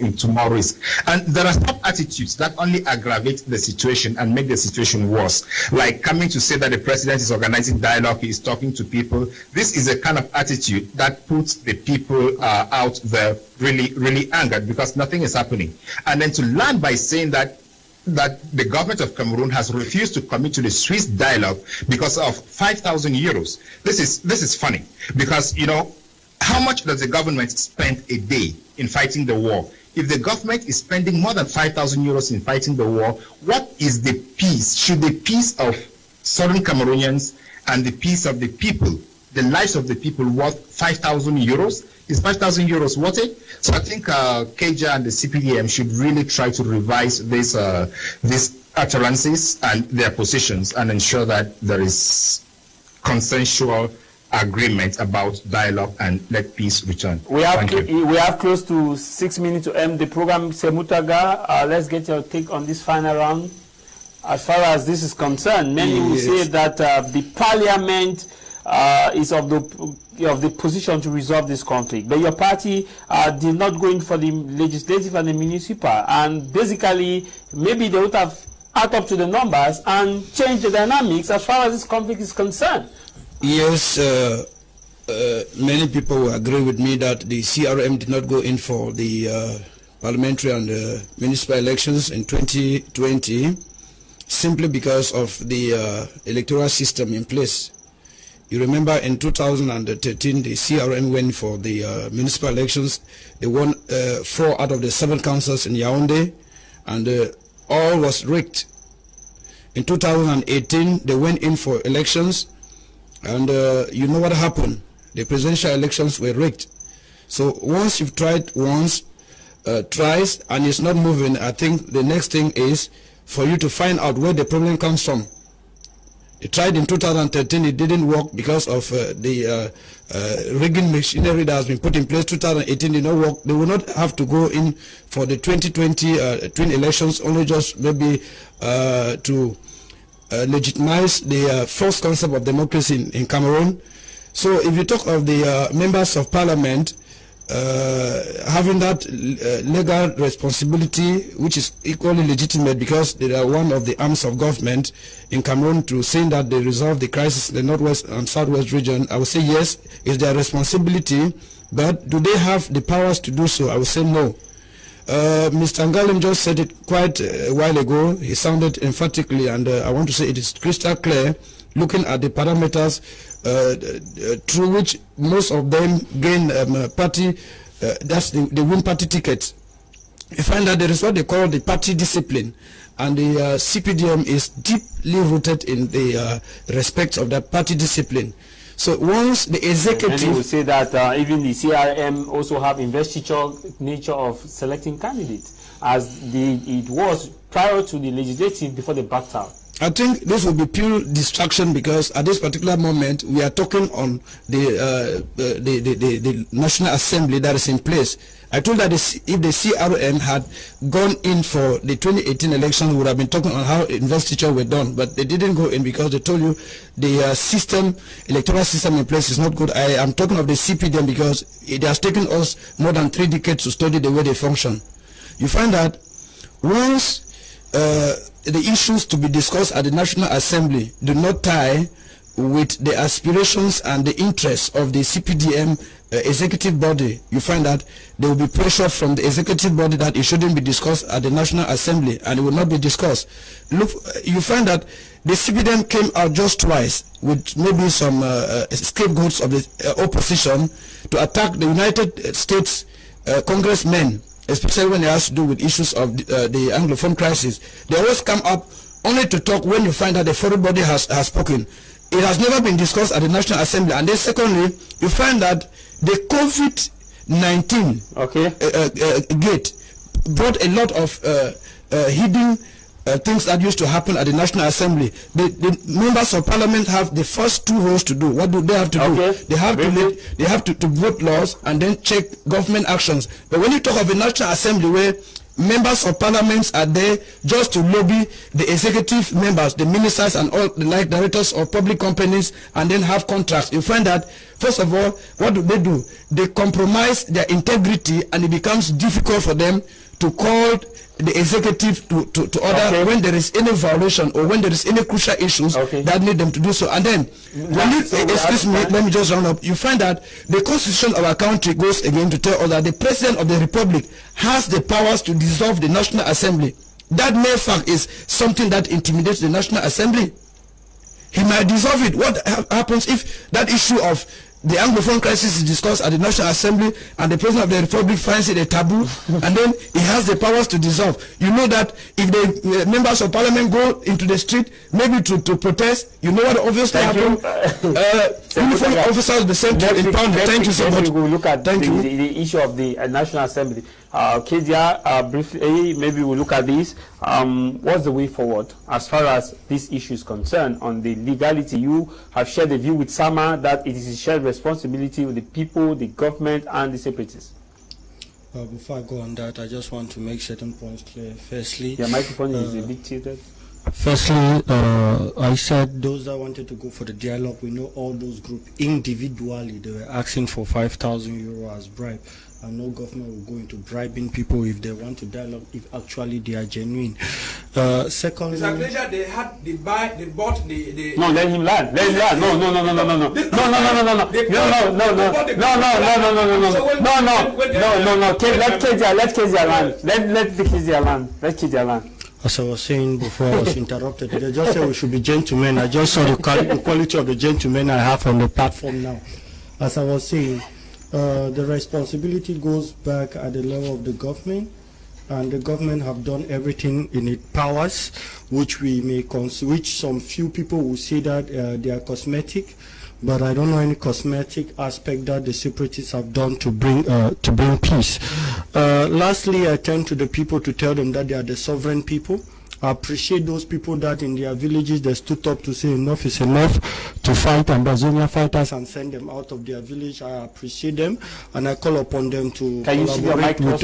risk. And there are some attitudes that only aggravate the situation and make the situation worse, like coming to say that the President is organizing dialogue, he is talking to people. This is a kind of attitude that puts the people out there really angered because nothing is happening. And then to land by saying that the government of Cameroon has refused to commit to the Swiss dialogue because of 5,000 euros. This is funny because, you know, how much does the government spend a day in fighting the war? If the government is spending more than 5,000 euros in fighting the war, what is the peace? Should the peace of southern Cameroonians and the peace of the people, the lives of the people, worth 5,000 euros? Is 5,000 euros worth it? So I think KJ and the CPDM should really try to revise these utterances and their positions and ensure that there is consensual agreement about dialogue and let peace return. We have
close to 6 minutes to end the program. Semutaga, let's get your take on this final round. As far as this is concerned, many will say that the parliament is of the position to resolve this conflict, but your party did not go in for the legislative and the municipal, and basically maybe they would have add up to the numbers and change the dynamics as far as this conflict is concerned.
Yes, many people will agree with me that the CRM did not go in for the parliamentary and municipal elections in 2020 simply because of the electoral system in place. You remember in 2013, the CRM went for the municipal elections. They won 4 out of the 7 councils in Yaoundé, and all was rigged. In 2018, they went in for elections, and you know what happened. the presidential elections were rigged. So once you've tried once, twice, and it's not moving, I think the next thing is for you to find out where the problem comes from. They tried in 2013, it didn't work because of the rigging machinery that has been put in place. 2018 did not work. They will not have to go in for the 2020 twin elections, only just maybe to legitimize the first concept of democracy in Cameroon. So if you talk of the members of parliament, having that legal responsibility, which is equally legitimate because they are one of the arms of government in Cameroon, to saying that they resolve the crisis in the northwest and southwest region, I would say yes, it's their responsibility, but do they have the powers to do so? I would say no. Mr. Ngalem just said it quite a while ago. He sounded emphatically, and I want to say it is crystal clear, looking at the parameters through which most of them gain party, that's the win party tickets. You find that there is what they call the party discipline, and the CPDM is deeply rooted in the respect of that party discipline. So once the executive...
And you would say that even the CRM also have investiture nature of selecting candidates, as it was prior to the legislative before they backed out.
I think this will be pure distraction, because at this particular moment we are talking on the National Assembly that is in place. I told that if the CRM had gone in for the 2018 election, we would have been talking on how investiture were done, but they didn't go in because they told you the electoral system in place is not good. I am talking of the CPDM because it has taken us more than 3 decades to study the way they function. You find that once the issues to be discussed at the National Assembly do not tie with the aspirations and the interests of the CPDM executive body, you find that there will be pressure from the executive body that it shouldn't be discussed at the National Assembly, and it will not be discussed. Look, you find that the CPDM came out just twice with maybe some scapegoats of the opposition to attack the United States congressmen, especially when it has to do with issues of the Anglophone crisis. They always come up only to talk when you find that the foreign body has spoken. It has never been discussed at the National Assembly. And then secondly, you find that the COVID-19 gate brought a lot of hidden things that used to happen at the National Assembly. The members of parliament have the first 2 roles to do. What do they have to do? They have to vote laws and then check government actions. But when you talk of a National Assembly where members of parliaments are there just to lobby the executive members, the ministers and all the like directors of public companies, and then have contracts, you find that first of all, what do? They compromise their integrity, and it becomes difficult for them to call the executive to order when there is any violation or when there is any crucial issues that need them to do so. And then, excuse me, let me just round up. You find that the constitution of our country goes again to tell us that the president of the republic has the powers to dissolve the National Assembly. That mere fact is something that intimidates the National Assembly. He might dissolve it. What happens if that issue of the Anglophone crisis is discussed at the National Assembly and the President of the Republic finds it a taboo, and then he has the powers to dissolve? You know that if the members of parliament go into the street, maybe to protest, you know what obviously happens? Uniform officers will be sent to impound. Thank you so much.
We will look at the issue of the National Assembly. Kedia, briefly, maybe we'll look at this. What's the way forward as far as this issue is concerned on the legality? You have shared the view with Sama that it is a shared responsibility with the people, the government, and the separatists.
Before I go on that, I just want to make certain points clear. Firstly,
your microphone is a bit tilted.
Firstly, I said those that wanted to go for the dialogue, we know all those groups individually, they were asking for 5,000 euro as bribe. And no government will go into bribing people if they want to dialogue, if actually they are genuine. Secondly,
they bought the
no, let him land. Let him land. No. Let Kezia land. Let the Kezia land. Let Kezia land.
As I was saying before I was interrupted, they just said we should be gentlemen. I just saw the quality of the gentlemen I have on the platform now. As I was saying, the responsibility goes back at the level of the government, and the government have done everything in its powers, which we may which some few people will say that they are cosmetic. but I don't know any cosmetic aspect that the separatists have done to bring peace. Lastly, I turn to the people to tell them that they are the sovereign people. I appreciate those people that in their villages they stood up to say enough is enough, to fight Ambazonia fighters and send them out of their village. I appreciate them, and I call upon them to collaborate with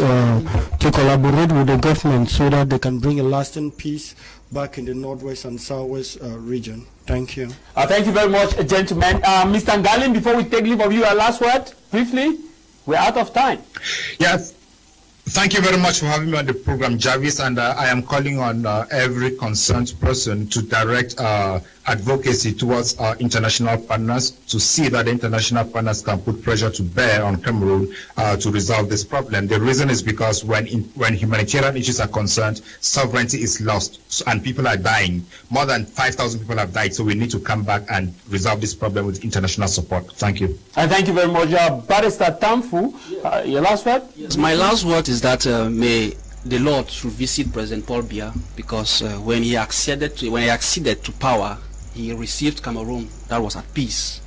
the government so that they can bring a lasting peace back in the northwest and southwest region. Thank you.
Thank you very much, gentlemen. Mr. Ngalin, before we take leave of you, a last word, briefly. We're out of time.
Yes. Thank you very much for having me on the program, Jarvis, and I am calling on every concerned person to direct advocacy towards our international partners to see that the international partners can put pressure to bear on Cameroon to resolve this problem. The reason is because when humanitarian issues are concerned, sovereignty is lost and people are dying. More than 5,000 people have died, so we need to come back and resolve this problem with international support. Thank you.
And thank you very much, Barrister Tamfu. Your last word?
Yes, my last word is that may the Lord should visit President Paul Biya, because when he acceded to power, he received Cameroon that was at peace.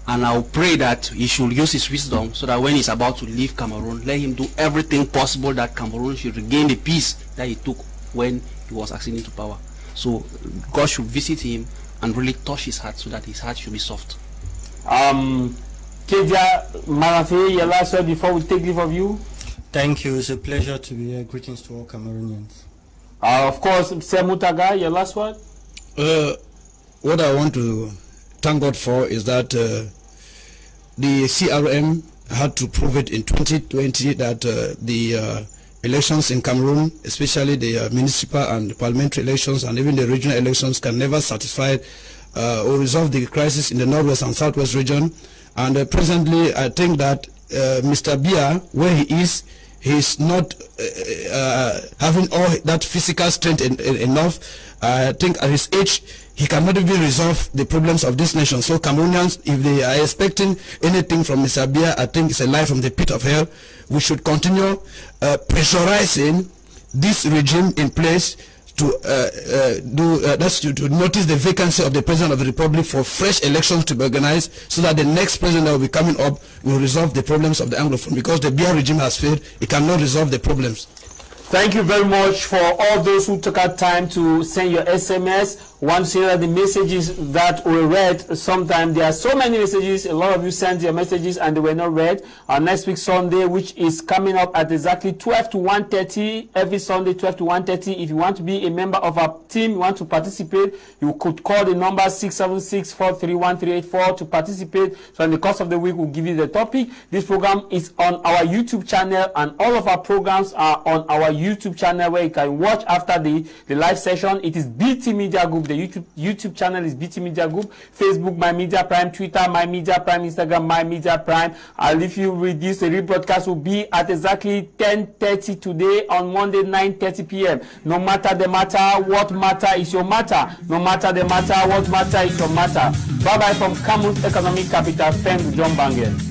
And I will pray that he should use his wisdom so that when he's about to leave Cameroon, let him do everything possible that Cameroon should regain the peace that he took when he was acceding to power. So God should visit him and really touch his heart so that his heart should be soft.
Kedia Marafe, your last word before we take leave of you?
Thank you. It's a pleasure to be here. Greetings to all Cameroonians.
Of course, Semutaga, your last word?
What I want to thank God for is that the CRM had to prove it in 2020 that the elections in Cameroon, especially the municipal and parliamentary elections and even the regional elections, can never satisfy or resolve the crisis in the northwest and southwest region. And presently, I think that Mr. Biya, where he is, he's not having all that physical strength enough. I think at his age, he cannot even resolve the problems of this nation. So Cameroonians, if they are expecting anything from Mr. Biya, I think it's a lie from the pit of hell. We should continue pressurizing this regime in place to to notice the vacancy of the President of the Republic for fresh elections to be organized, so that the next president that will be coming up will resolve the problems of the Anglophone. Because the Biya regime has failed, it cannot resolve the problems.
Thank you very much for all those who took out time to send your SMS. Once you hear the messages that were read, sometimes there are so many messages, a lot of you sent your messages and they were not read. Next week Sunday, which is coming up at exactly 12 to 1:30, every Sunday 12 to 1:30. If you want to be a member of our team, you want to participate, you could call the number 676-431-384 to participate. So in the course of the week, we'll give you the topic. This program is on our YouTube channel, and all of our programs are on our YouTube channel, where you can watch after the live session. It is BT Media Group. The YouTube channel is BT Media Group. Facebook, My Media Prime. Twitter, My Media Prime. Instagram, My Media Prime. And if you read this, the rebroadcast will be at exactly 10:30 today on Monday, 9:30 p.m. No matter the matter, what matter is your matter. No matter the matter, what matter is your matter. Bye-bye from Cameroon Economic Capital, Fem John Bangen.